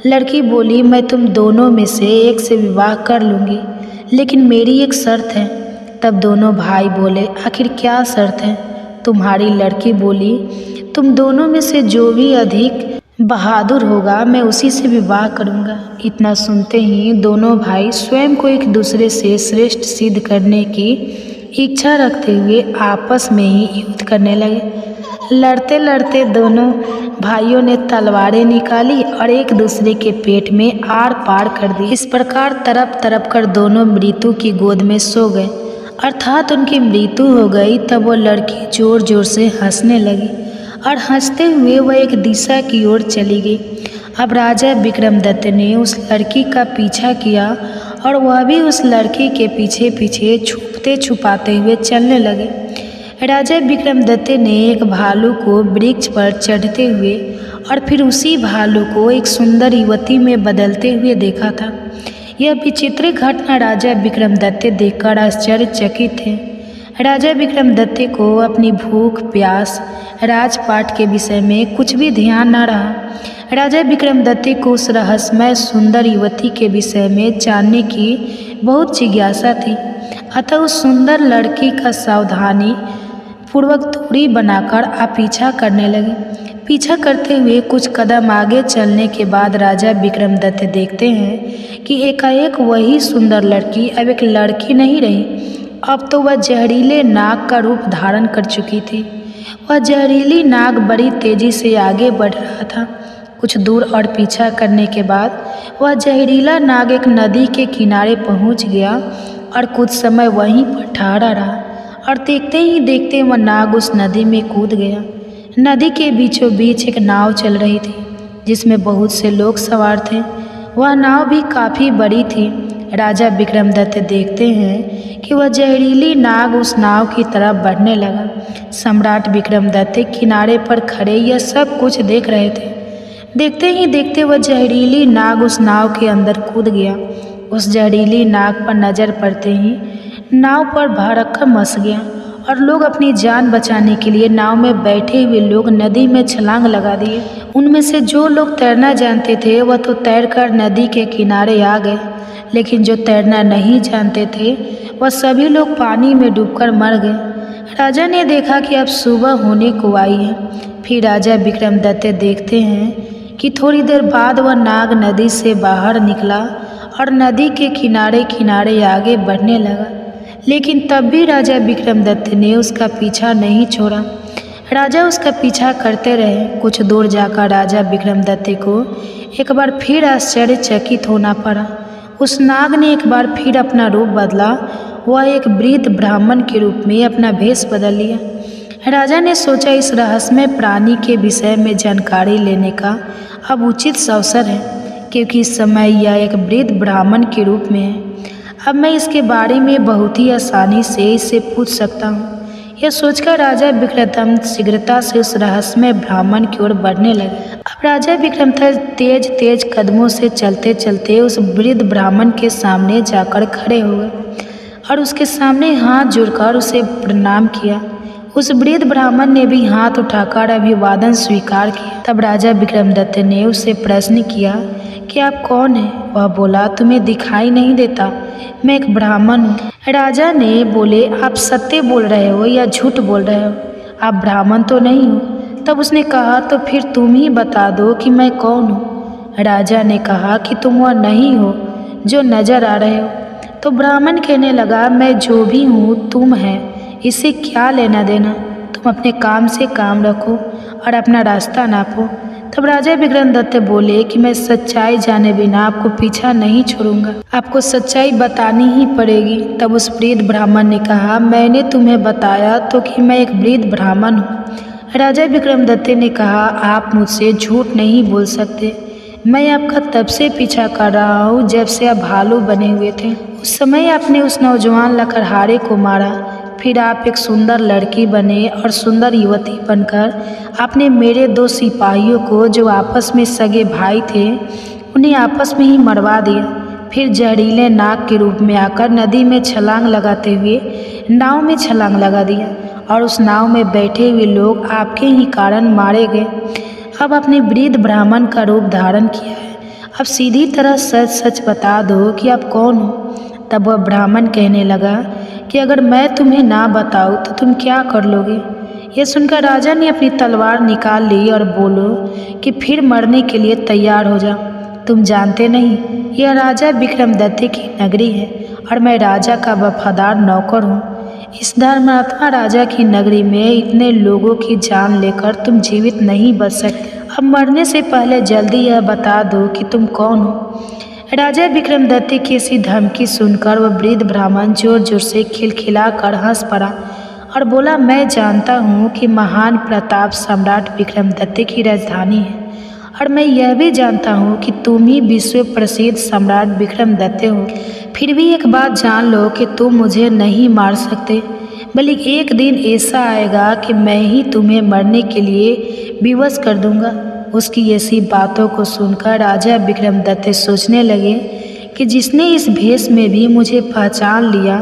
लड़की बोली, मैं तुम दोनों में से एक से विवाह कर लूँगी, लेकिन मेरी एक शर्त है। तब दोनों भाई बोले, आखिर क्या शर्त है तुम्हारी? लड़की बोली, तुम दोनों में से जो भी अधिक बहादुर होगा मैं उसी से विवाह करूँगा। इतना सुनते ही दोनों भाई स्वयं को एक दूसरे से श्रेष्ठ सिद्ध करने की इच्छा रखते हुए आपस में ही युद्ध करने लगे। लड़ते लड़ते दोनों भाइयों ने तलवारें निकाली और एक दूसरे के पेट में आर पार कर दी। इस प्रकार तड़प तड़प कर दोनों मृत्यु की गोद में सो गए, अर्थात उनकी मृत्यु हो गई। तब वो लड़की जोर जोर से हंसने लगी और हंसते हुए वह एक दिशा की ओर चली गई। अब राजा विक्रमदत्त ने उस लड़की का पीछा किया और वह भी उस लड़की के पीछे पीछे छुपते छुपाते हुए चलने लगे। राजा विक्रमदत्त ने एक भालू को वृक्ष पर चढ़ते हुए और फिर उसी भालू को एक सुंदर युवती में बदलते हुए देखा था। यह विचित्र घटना राजा विक्रमदत्त देखकर आश्चर्यचकित थे। राजा विक्रमदत्त को अपनी भूख प्यास राजपाट के विषय में कुछ भी ध्यान न रहा। राजा विक्रमदत्त को उस रहस्यमय सुंदर युवती के विषय में जानने की बहुत जिज्ञासा थी। अतः उस सुंदर लड़की का सावधानी पूर्वक दूरी बनाकर आप पीछा करने लगे। पीछा करते हुए कुछ कदम आगे चलने के बाद राजा विक्रमदत्त देखते हैं कि एकाएक वही सुंदर लड़की अब एक लड़की नहीं रही, अब तो वह जहरीले नाग का रूप धारण कर चुकी थी। वह जहरीली नाग बड़ी तेजी से आगे बढ़ रहा था। कुछ दूर और पीछा करने के बाद वह जहरीला नाग एक नदी के किनारे पहुंच गया और कुछ समय वहीं पर ठहरा रहा और देखते ही देखते वह नाग उस नदी में कूद गया। नदी के बीचों बीच एक नाव चल रही थी जिसमें बहुत से लोग सवार थे। वह नाव भी काफ़ी बड़ी थी। राजा विक्रमदत्त देखते हैं कि वह जहरीली नाग उस नाव की तरफ बढ़ने लगा। सम्राट विक्रमदत्त किनारे पर खड़े यह सब कुछ देख रहे थे। देखते ही देखते वह जहरीली नाग उस नाव के अंदर कूद गया। उस जहरीली नाग पर नज़र पड़ते ही नाव पर भड़क्कम मच गया और लोग अपनी जान बचाने के लिए नाव में बैठे हुए लोग नदी में छलांग लगा दिए। उनमें से जो लोग तैरना जानते थे वह तो तैरकर नदी के किनारे आ गए, लेकिन जो तैरना नहीं जानते थे वह सभी लोग पानी में डूबकर मर गए। राजा ने देखा कि अब सुबह होने को आई है। फिर राजा विक्रमदत्त देखते हैं कि थोड़ी देर बाद वह नाग नदी से बाहर निकला और नदी के किनारे किनारे आगे बढ़ने लगा, लेकिन तब भी राजा विक्रमदत्त ने उसका पीछा नहीं छोड़ा। राजा उसका पीछा करते रहे। कुछ दूर जाकर राजा विक्रमदत्त को एक बार फिर आश्चर्यचकित होना पड़ा। उस नाग ने एक बार फिर अपना रूप बदला। वह एक वृद्ध ब्राह्मण के रूप में अपना भेष बदल लिया। राजा ने सोचा इस रहस्यमय प्राणी के विषय में जानकारी लेने का अब उचित अवसर है, क्योंकि इस समय यह एक वृद्ध ब्राह्मण के रूप में है। अब मैं इसके बारे में बहुत ही आसानी से इससे पूछ सकता हूँ। यह सोचकर राजा विक्रमदत्त शीघ्रता से उस रहस्यमय ब्राह्मण की ओर बढ़ने लगे। अब राजा विक्रमदत्त तेज तेज कदमों से चलते चलते उस वृद्ध ब्राह्मण के सामने जाकर खड़े हो गए और उसके सामने हाथ जोड़कर उसे प्रणाम किया। उस वृद्ध ब्राह्मण ने भी हाथ उठाकर अभिवादन स्वीकार किया। तब राजा विक्रमदत्त ने उससे प्रश्न किया कि आप कौन हैं? वह बोला, तुम्हें दिखाई नहीं देता, मैं एक ब्राह्मण हूँ। राजा ने बोले, आप सत्य बोल रहे हो या झूठ बोल रहे हो? आप ब्राह्मण तो नहीं हो। तब उसने कहा, तो फिर तुम ही बता दो कि मैं कौन हूँ। राजा ने कहा कि तुम वह नहीं हो जो नजर आ रहे हो। तो ब्राह्मण कहने लगा, मैं जो भी हूँ तुम है, इससे क्या लेना देना? तुम अपने काम से काम रखो और अपना रास्ता नापो। तब राजा विक्रमदत्त बोले कि मैं सच्चाई जाने बिना आपको पीछा नहीं छोड़ूंगा, आपको सच्चाई बतानी ही पड़ेगी। तब उस वृद्ध ब्राह्मण ने कहा, मैंने तुम्हें बताया तो कि मैं एक वृद्ध ब्राह्मण हूँ। राजा विक्रमदत्त ने कहा, आप मुझसे झूठ नहीं बोल सकते, मैं आपका तब से पीछा कर रहा हूँ जब से आप भालू बने हुए थे। उस समय आपने उस नौजवान लकड़हारे को मारा, फिर आप एक सुंदर लड़की बने और सुंदर युवती बनकर आपने मेरे 2 सिपाहियों को, जो आपस में सगे भाई थे, उन्हें आपस में ही मरवा दिया। फिर जहरीले नाग के रूप में आकर नदी में छलांग लगाते हुए नाव में छलांग लगा दिया और उस नाव में बैठे हुए लोग आपके ही कारण मारे गए। अब आपने वृद्ध ब्राह्मण का रूप धारण किया है, अब सीधी तरह सच सच बता दो कि आप कौन हो। तब वह ब्राह्मण कहने लगा कि अगर मैं तुम्हें ना बताऊं तो तुम क्या कर लोगे? यह सुनकर राजा ने अपनी तलवार निकाल ली और बोलो कि फिर मरने के लिए तैयार हो जाओ। तुम जानते नहीं, यह राजा विक्रमदत्त की नगरी है और मैं राजा का वफादार नौकर हूँ। इस धर्मात्मा राजा की नगरी में इतने लोगों की जान लेकर तुम जीवित नहीं बच सकते। अब मरने से पहले जल्दी यह बता दो कि तुम कौन हो। राजा विक्रमदत्त की ऐसी धमकी सुनकर वह वृद्ध ब्राह्मण जोर जोर से खिलखिलाकर हंस पड़ा और बोला, मैं जानता हूँ कि महान प्रताप सम्राट विक्रमदत्त की राजधानी है और मैं यह भी जानता हूँ कि तुम ही विश्व प्रसिद्ध सम्राट विक्रमदत्त हो। फिर भी एक बात जान लो कि तुम मुझे नहीं मार सकते, बल्कि एक दिन ऐसा आएगा कि मैं ही तुम्हें मरने के लिए विवश कर दूंगा। उसकी ऐसी बातों को सुनकर राजा विक्रमदत्त सोचने लगे कि जिसने इस भेष में भी मुझे पहचान लिया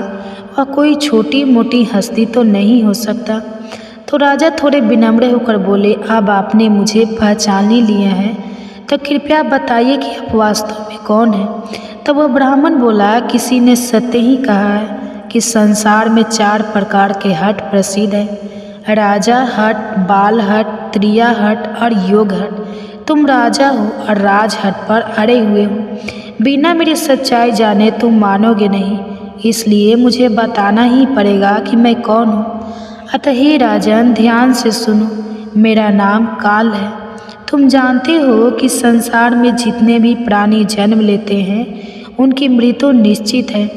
वह कोई छोटी मोटी हस्ती तो नहीं हो सकता। तो राजा थोड़े विनम्र होकर बोले, अब आपने मुझे पहचान ही लिया है तो कृपया बताइए कि आप वास्तव में कौन हैं। तब वह ब्राह्मण बोला, किसी ने सत्य ही कहा है कि संसार में 4 प्रकार के हट प्रसिद्ध हैं, राजा हट, बाल हट, त्रिया हट और योग हट। तुम राजा हो और राज हट पर अड़े हुए हो। बिना मेरी सच्चाई जाने तुम मानोगे नहीं, इसलिए मुझे बताना ही पड़ेगा कि मैं कौन हूँ। अतः हे राजन, ध्यान से सुनो, मेरा नाम काल है। तुम जानते हो कि संसार में जितने भी प्राणी जन्म लेते हैं उनकी मृत्यु निश्चित है,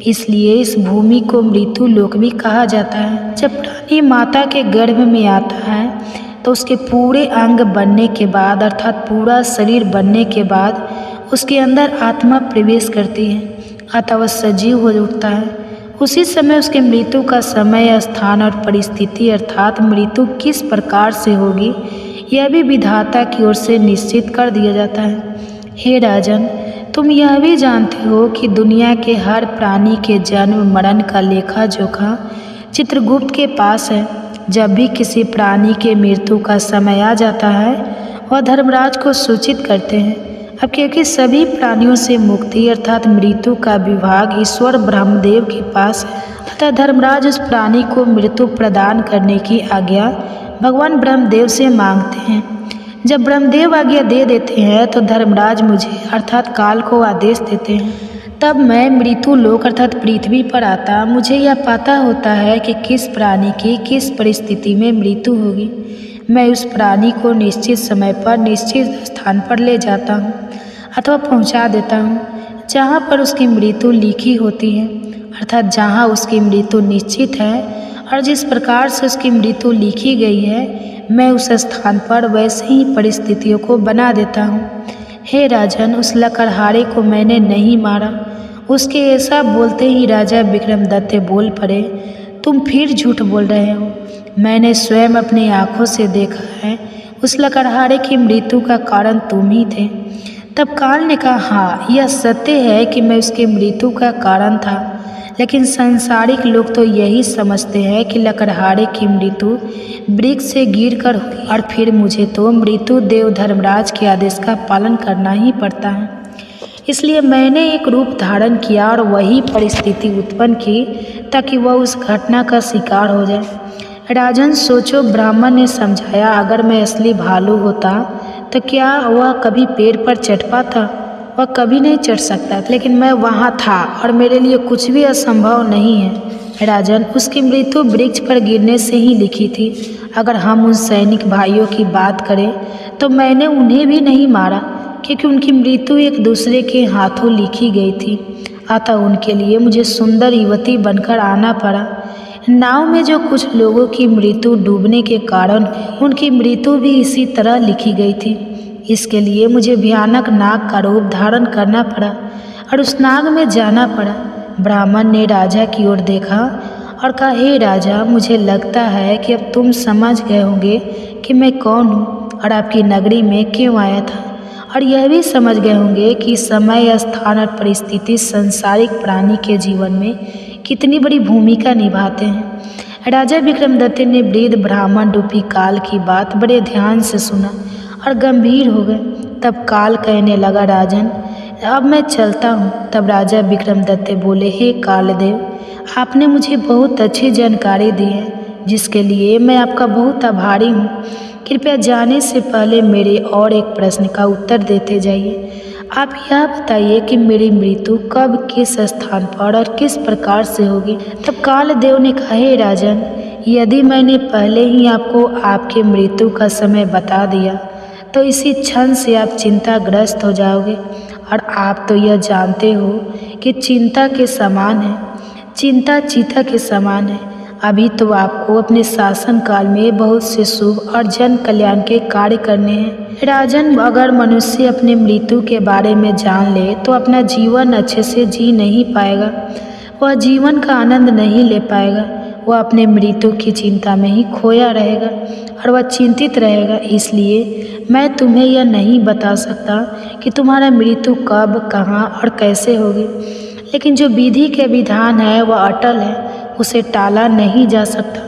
इसलिए इस भूमि को मृत्यु लोक भी कहा जाता है। जब प्राणी माता के गर्भ में आता है तो उसके पूरे अंग बनने के बाद, अर्थात पूरा शरीर बनने के बाद उसके अंदर आत्मा प्रवेश करती है, अतः वह सजीव हो उठता है। उसी समय उसके मृत्यु का समय, स्थान और परिस्थिति, अर्थात मृत्यु किस प्रकार से होगी, यह भी विधाता की ओर से निश्चित कर दिया जाता है। हे राजन, तुम यह भी जानते हो कि दुनिया के हर प्राणी के जन्म मरण का लेखा जोखा चित्रगुप्त के पास है। जब भी किसी प्राणी के मृत्यु का समय आ जाता है वह धर्मराज को सूचित करते हैं। अब क्योंकि सभी प्राणियों से मुक्ति अर्थात मृत्यु का विभाग ईश्वर ब्रह्मदेव के पास है, अतः धर्मराज उस प्राणी को मृत्यु प्रदान करने की आज्ञा भगवान ब्रह्मदेव से मांगते हैं। जब ब्रह्मदेव आज्ञा दे देते हैं तो धर्मराज मुझे अर्थात काल को आदेश देते हैं। तब मैं मृत्यु लोक अर्थात पृथ्वी पर आता, मुझे यह पता होता है कि किस प्राणी की किस परिस्थिति में मृत्यु होगी। मैं उस प्राणी को निश्चित समय पर निश्चित स्थान पर ले जाता हूँ अथवा पहुँचा देता हूँ जहाँ पर उसकी मृत्यु लिखी होती है, अर्थात जहाँ उसकी मृत्यु निश्चित है और जिस प्रकार से उसकी मृत्यु लिखी गई है, मैं उस स्थान पर वैसे ही परिस्थितियों को बना देता हूँ। हे राजन, उस लकड़हारे को मैंने नहीं मारा। उसके ऐसा बोलते ही राजा विक्रमदत्त बोल पड़े, तुम फिर झूठ बोल रहे हो। मैंने स्वयं अपनी आँखों से देखा है, उस लकड़हारे की मृत्यु का कारण तुम ही थे। तब काल ने कहा, हाँ, यह सत्य है कि मैं उसके मृत्यु का कारण था। लेकिन सांसारिक लोग तो यही समझते हैं कि लकड़हारे की मृत्यु वृक्ष से गिरकर हुई और फिर मुझे तो मृत्यु देव धर्मराज के आदेश का पालन करना ही पड़ता है। इसलिए मैंने एक रूप धारण किया और वही परिस्थिति उत्पन्न की ताकि वह उस घटना का शिकार हो जाए। राजन सोचो, ब्राह्मण ने समझाया, अगर मैं असली भालू होता तो क्या वह कभी पेड़ पर चढ़ पाता? वह कभी नहीं चढ़ सकता, लेकिन मैं वहाँ था और मेरे लिए कुछ भी असंभव नहीं है। राजन, उसकी मृत्यु वृक्ष पर गिरने से ही लिखी थी। अगर हम उन सैनिक भाइयों की बात करें तो मैंने उन्हें भी नहीं मारा, क्योंकि उनकी मृत्यु एक दूसरे के हाथों लिखी गई थी। अतः उनके लिए मुझे सुंदर युवती बनकर आना पड़ा। नाव में जो कुछ लोगों की मृत्यु डूबने के कारण उनकी मृत्यु भी इसी तरह लिखी गई थी। इसके लिए मुझे भयानक नाग का रूप धारण करना पड़ा और उस नाग में जाना पड़ा। ब्राह्मण ने राजा की ओर देखा और कहा, हे राजा, मुझे लगता है कि अब तुम समझ गए होंगे कि मैं कौन हूँ और आपकी नगरी में क्यों आया था, और यह भी समझ गए होंगे कि समय, स्थान और परिस्थिति संसारिक प्राणी के जीवन में कितनी बड़ी भूमिका निभाते हैं। राजा विक्रमदत्त ने वृद्ध ब्राह्मण रूपी काल की बात बड़े ध्यान से सुना और गंभीर हो गए। तब काल कहने लगा, राजन, अब मैं चलता हूँ। तब राजा विक्रमदत्त बोले, हे कालदेव, आपने मुझे बहुत अच्छी जानकारी दी है, जिसके लिए मैं आपका बहुत आभारी हूँ। कृपया जाने से पहले मेरे और एक प्रश्न का उत्तर देते जाइए। आप यह बताइए कि मेरी मृत्यु कब, किस स्थान पर और किस प्रकार से होगी। तब कालदेव ने कहा, हे राजन, यदि मैंने पहले ही आपको आपके मृत्यु का समय बता दिया तो इसी क्षण से आप चिंताग्रस्त हो जाओगे, और आप तो यह जानते हो कि चिंता के समान है, चिंता चीता के समान है। अभी तो आपको अपने शासन काल में बहुत से शुभ और जन कल्याण के कार्य करने हैं। राजन, अगर मनुष्य अपने मृत्यु के बारे में जान ले तो अपना जीवन अच्छे से जी नहीं पाएगा, वह जीवन का आनंद नहीं ले पाएगा। वह अपने मृत्यु की चिंता में ही खोया रहेगा और वह चिंतित रहेगा। इसलिए मैं तुम्हें यह नहीं बता सकता कि तुम्हारा मृत्यु कब, कहाँ और कैसे होगी, लेकिन जो विधि के विधान है वह अटल है, उसे टाला नहीं जा सकता।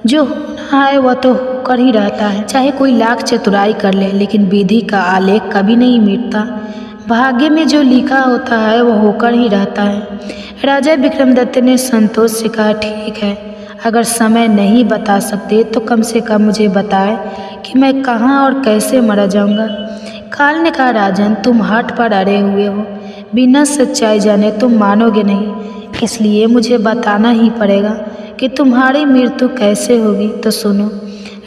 जो होना है वह तो होकर ही रहता है, चाहे कोई लाख चतुराई कर ले, लेकिन विधि का आलेख कभी नहीं मिटता। भाग्य में जो लिखा होता है वह होकर ही रहता है। राजा विक्रमदत्त ने संतोष से कहा, ठीक है, अगर समय नहीं बता सकते तो कम से कम मुझे बताए कि मैं कहाँ और कैसे मरा जाऊँगा। काल ने कहा, राजन, तुम हठ पर अड़े हुए हो, बिना सच्चाई जाने तुम मानोगे नहीं, इसलिए मुझे बताना ही पड़ेगा कि तुम्हारी मृत्यु कैसे होगी। तो सुनो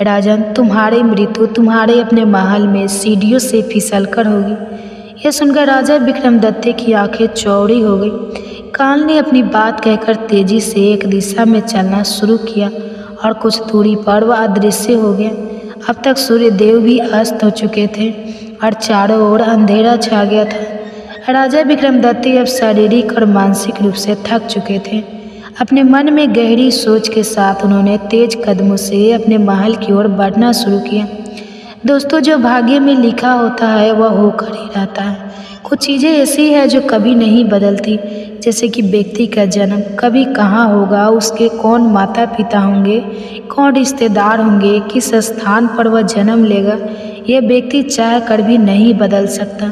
राजन, तुम्हारी मृत्यु तुम्हारे अपने महल में सीढ़ियों से फिसल कर होगी। यह सुनकर राजा विक्रमदत्त की आंखें चौड़ी हो गई। काल ने अपनी बात कहकर तेजी से एक दिशा में चलना शुरू किया और कुछ दूरी पर वह अदृश्य हो गया। अब तक सूर्य देव भी अस्त हो चुके थे और चारों ओर अंधेरा छा गया था। राजा विक्रमदत्त अब शारीरिक और मानसिक रूप से थक चुके थे। अपने मन में गहरी सोच के साथ उन्होंने तेज कदमों से अपने महल की ओर बढ़ना शुरू किया। दोस्तों, जो भाग्य में लिखा होता है वह होकर ही रहता है। कुछ चीज़ें ऐसी है जो कभी नहीं बदलती, जैसे कि व्यक्ति का जन्म कभी कहाँ होगा, उसके कौन माता पिता होंगे, कौन रिश्तेदार होंगे, किस स्थान पर वह जन्म लेगा, यह व्यक्ति चाह कर भी नहीं बदल सकता।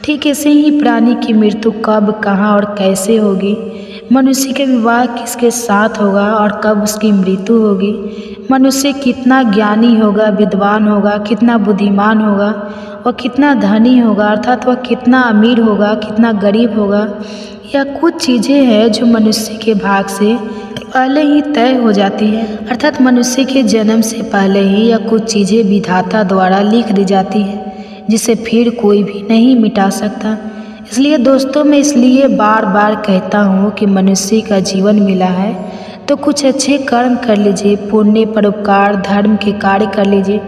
ठीक ऐसे ही प्राणी की मृत्यु कब, कहाँ और कैसे होगी, मनुष्य के विवाह किसके साथ होगा और कब उसकी मृत्यु होगी, मनुष्य कितना ज्ञानी होगा, विद्वान होगा, कितना बुद्धिमान होगा, वह कितना धनी होगा, अर्थात वह कितना अमीर होगा, कितना गरीब होगा, यह कुछ चीज़ें हैं जो मनुष्य के भाग से पहले ही तय हो जाती है। अर्थात मनुष्य के जन्म से पहले ही यह कुछ चीज़ें विधाता द्वारा लिख दी जाती है, जिसे फिर कोई भी नहीं मिटा सकता। इसलिए दोस्तों, मैं इसलिए बार बार कहता हूँ कि मनुष्य का जीवन मिला है तो कुछ अच्छे कर्म कर लीजिए, पुण्य, परोपकार, धर्म के कार्य कर लीजिए।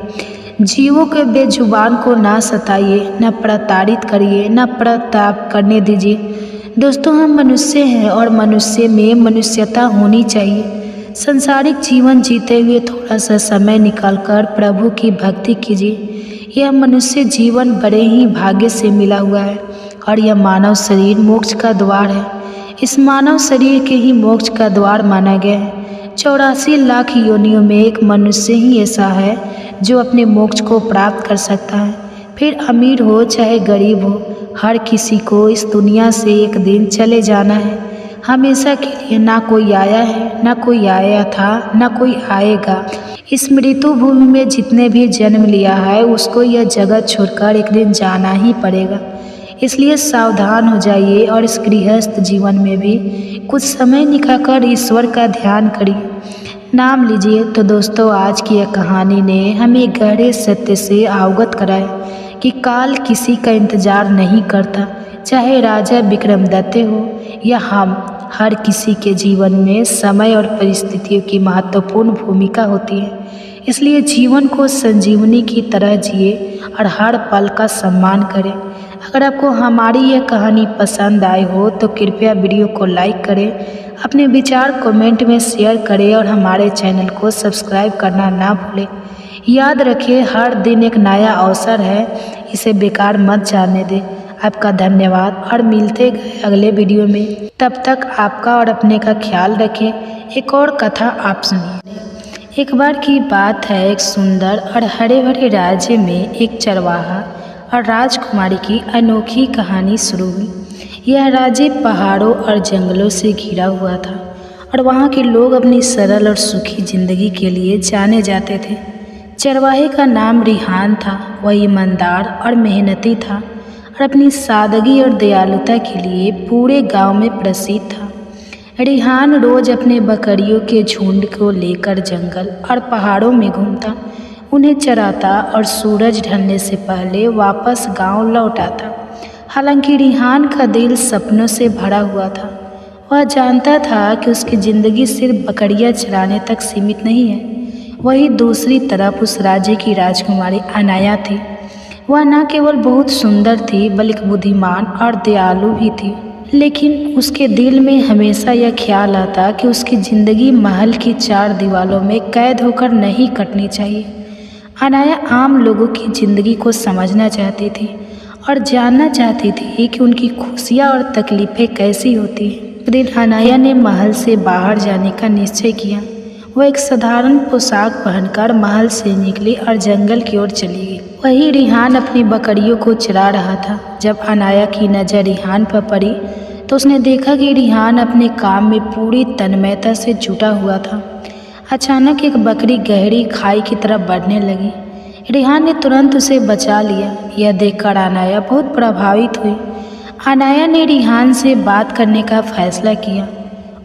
जीवों के बेजुबान को ना सताइए, न प्रताड़ित करिए, न प्रताप करने दीजिए। दोस्तों, हम मनुष्य हैं और मनुष्य में मनुष्यता होनी चाहिए। सांसारिक जीवन जीते हुए थोड़ा सा समय निकालकर प्रभु की भक्ति कीजिए। यह मनुष्य जीवन बड़े ही भाग्य से मिला हुआ है और यह मानव शरीर मोक्ष का द्वार है। इस मानव शरीर के ही मोक्ष का द्वार माना गया है। 84 लाख योनियों में एक मनुष्य ही ऐसा है जो अपने मोक्ष को प्राप्त कर सकता है। फिर अमीर हो चाहे गरीब हो, हर किसी को इस दुनिया से एक दिन चले जाना है। हमेशा के लिए ना कोई आया है, ना कोई आया था, ना कोई आएगा। इस मृत्यु भूमि में जितने भी जन्म लिया है उसको यह जगत छोड़कर एक दिन जाना ही पड़ेगा। इसलिए सावधान हो जाइए और इस गृहस्थ जीवन में भी कुछ समय निकालकर ईश्वर का ध्यान करिए, नाम लीजिए। तो दोस्तों, आज की यह कहानी ने हमें गहरे सत्य से अवगत कराया कि काल किसी का इंतजार नहीं करता। चाहे राजा विक्रमदत्त हो या हम, हर किसी के जीवन में समय और परिस्थितियों की महत्वपूर्ण भूमिका होती है। इसलिए जीवन को संजीवनी की तरह जिए और हर पल का सम्मान करें। अगर आपको हमारी यह कहानी पसंद आई हो तो कृपया वीडियो को लाइक करें, अपने विचार कमेंट में शेयर करें और हमारे चैनल को सब्सक्राइब करना ना भूलें। याद रखिए, हर दिन एक नया अवसर है, इसे बेकार मत जाने दें। आपका धन्यवाद और मिलते गए अगले वीडियो में। तब तक आपका और अपने का ख्याल रखें। एक और कथा आप सुनिए। एक बार की बात है, एक सुंदर और हरे भरे राज्य में एक चरवाहा और राजकुमारी की अनोखी कहानी शुरू हुई। यह राज्य पहाड़ों और जंगलों से घिरा हुआ था और वहाँ के लोग अपनी सरल और सुखी जिंदगी के लिए जाने जाते थे। चरवाहे का नाम रिहान था। वह ईमानदार और मेहनती था और अपनी सादगी और दयालुता के लिए पूरे गांव में प्रसिद्ध था। रिहान रोज अपने बकरियों के झुंड को लेकर जंगल और पहाड़ों में घूमता, उन्हें चराता और सूरज ढलने से पहले वापस गांव लौट आता। हालांकि रिहान का दिल सपनों से भरा हुआ था। वह जानता था कि उसकी ज़िंदगी सिर्फ बकरियां चराने तक सीमित नहीं है। वहीं दूसरी तरफ उस राज्य की राजकुमारी अनाया थी। वह न केवल बहुत सुंदर थी बल्कि बुद्धिमान और दयालु भी थी। लेकिन उसके दिल में हमेशा यह ख्याल आता कि उसकी ज़िंदगी महल की 4 दीवारों में कैद होकर नहीं कटनी चाहिए। अनाया आम लोगों की ज़िंदगी को समझना चाहती थी और जानना चाहती थी कि उनकी खुशियाँ और तकलीफ़ें कैसी होती हैं। एक दिन अनाया ने महल से बाहर जाने का निश्चय किया। वह एक साधारण पोशाक पहनकर महल से निकली और जंगल की ओर चली गई। वहीं रिहान अपनी बकरियों को चरा रहा था। जब अनाया की नज़र रिहान पर पड़ी तो उसने देखा कि रिहान अपने काम में पूरी तन्मयता से जुटा हुआ था। अचानक एक बकरी गहरी खाई की तरफ बढ़ने लगी। रिहान ने तुरंत उसे बचा लिया। यह देखकर अनाया बहुत प्रभावित हुई। अनाया ने रिहान से बात करने का फैसला किया।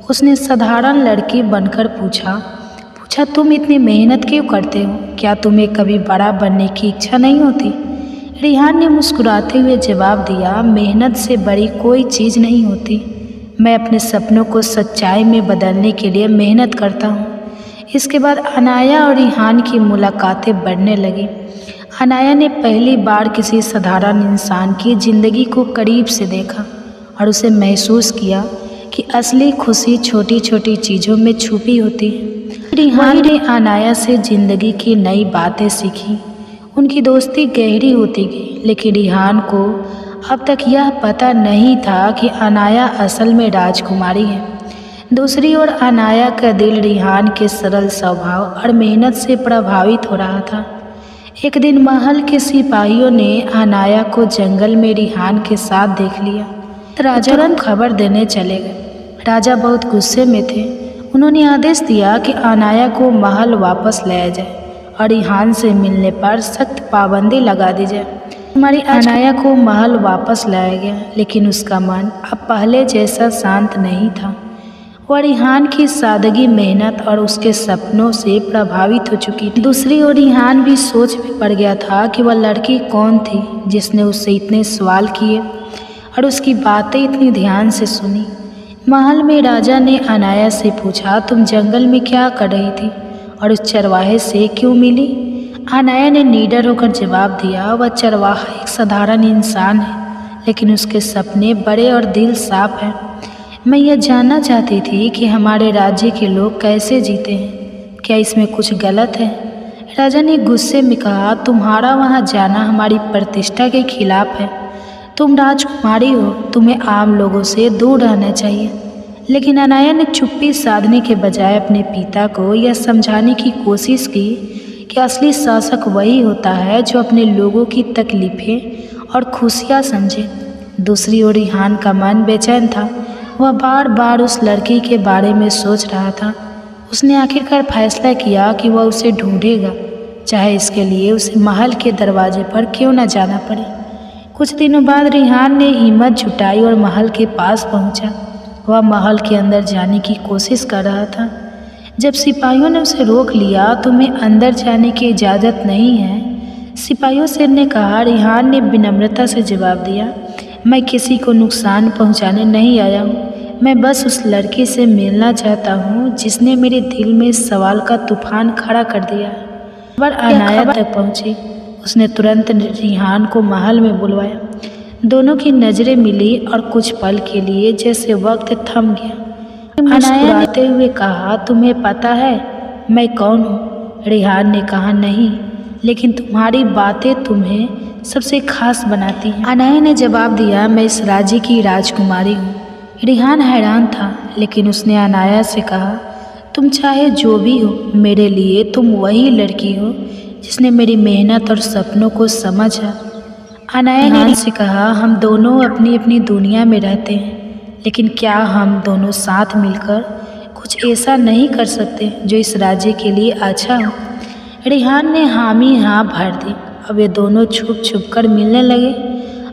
उसने साधारण लड़की बनकर पूछा, तुम इतनी मेहनत क्यों करते हो? क्या तुम्हें कभी बड़ा बनने की इच्छा नहीं होती? रिहान ने मुस्कुराते हुए जवाब दिया, मेहनत से बड़ी कोई चीज़ नहीं होती। मैं अपने सपनों को सच्चाई में बदलने के लिए मेहनत करता हूँ। इसके बाद अनाया और रिहान की मुलाकातें बढ़ने लगीं। अनाया ने पहली बार किसी साधारण इंसान की ज़िंदगी को करीब से देखा और उसे महसूस किया कि असली खुशी छोटी छोटी चीज़ों में छुपी होती है। रिहान ने अनाया से ज़िंदगी की नई बातें सीखी। उनकी दोस्ती गहरी होती गई, लेकिन रिहान को अब तक यह पता नहीं था कि अनाया असल में राजकुमारी है। दूसरी ओर अनाया का दिल रिहान के सरल स्वभाव और मेहनत से प्रभावित हो रहा था। एक दिन महल के सिपाहियों ने अनाया को जंगल में रिहान के साथ देख लिया। राजा तुरंत खबर देने चले गए। राजा बहुत गुस्से में थे। उन्होंने आदेश दिया कि अनाया को महल वापस लाया जाए और रिहान से मिलने पर सख्त पाबंदी लगा दी जाए। हमारी अनाया को महल वापस लाया गया, लेकिन उसका मन अब पहले जैसा शांत नहीं था। वह रिहान की सादगी, मेहनत और उसके सपनों से प्रभावित हो चुकी थी। दूसरी ओर रिहान भी सोच में पड़ गया था कि वह लड़की कौन थी जिसने उससे इतने सवाल किए और उसकी बातें इतनी ध्यान से सुनी। महल में राजा ने अनाया से पूछा, तुम जंगल में क्या कर रही थी और उस चरवाहे से क्यों मिली? अनाया ने निडर होकर जवाब दिया, वह चरवाहा एक साधारण इंसान है, लेकिन उसके सपने बड़े और दिल साफ है। मैं यह जानना चाहती थी कि हमारे राज्य के लोग कैसे जीते हैं। क्या इसमें कुछ गलत है? राजा ने गुस्से में कहा, तुम्हारा वहाँ जाना हमारी प्रतिष्ठा के खिलाफ है। तुम राजकुमारी हो, तुम्हें आम लोगों से दूर रहना चाहिए। लेकिन अनाया ने चुप्पी साधने के बजाय अपने पिता को यह समझाने की कोशिश की कि असली शासक वही होता है जो अपने लोगों की तकलीफ़ें और खुशियाँ समझे। दूसरी ओर रिहान का मन बेचैन था। वह बार बार उस लड़की के बारे में सोच रहा था। उसने आखिरकार फैसला किया कि वह उसे ढूंढेगा, चाहे इसके लिए उसे महल के दरवाजे पर क्यों न जाना पड़े। कुछ दिनों बाद रिहान ने हिम्मत जुटाई और महल के पास पहुंचा। वह महल के अंदर जाने की कोशिश कर रहा था। जब सिपाहियों ने उसे रोक लिया, तुम्हें अंदर जाने की इजाज़त नहीं है, सिपाहियों से ने कहा। रिहान ने विनम्रता से जवाब दिया, मैं किसी को नुकसान पहुंचाने नहीं आया हूँ। मैं बस उस लड़की से मिलना चाहता हूँ जिसने मेरे दिल में सवाल का तूफान खड़ा कर दिया है। खबर अनाया तक पहुँची। उसने तुरंत रिहान को महल में बुलवाया। दोनों की नज़रें मिली और कुछ पल के लिए जैसे वक्त थम गया। मुस्कुराते हुए कहा, तुम्हें पता है मैं कौन हूँ? रिहान ने कहा, नहीं, लेकिन तुम्हारी बातें तुम्हें सबसे खास बनाती हैं। अनाया ने जवाब दिया, मैं इस राज्य की राजकुमारी हूँ। रिहान हैरान था, लेकिन उसने अनाया से कहा, तुम चाहे जो भी हो, मेरे लिए तुम वही लड़की हो जिसने मेरी मेहनत और सपनों को समझा। अनाया ने से कहा, हम दोनों अपनी अपनी दुनिया में रहते हैं, लेकिन क्या हम दोनों साथ मिलकर कुछ ऐसा नहीं कर सकते जो इस राज्य के लिए अच्छा हो? रिहान ने हामी हाँ भर दी। अब ये दोनों छुप छुप कर मिलने लगे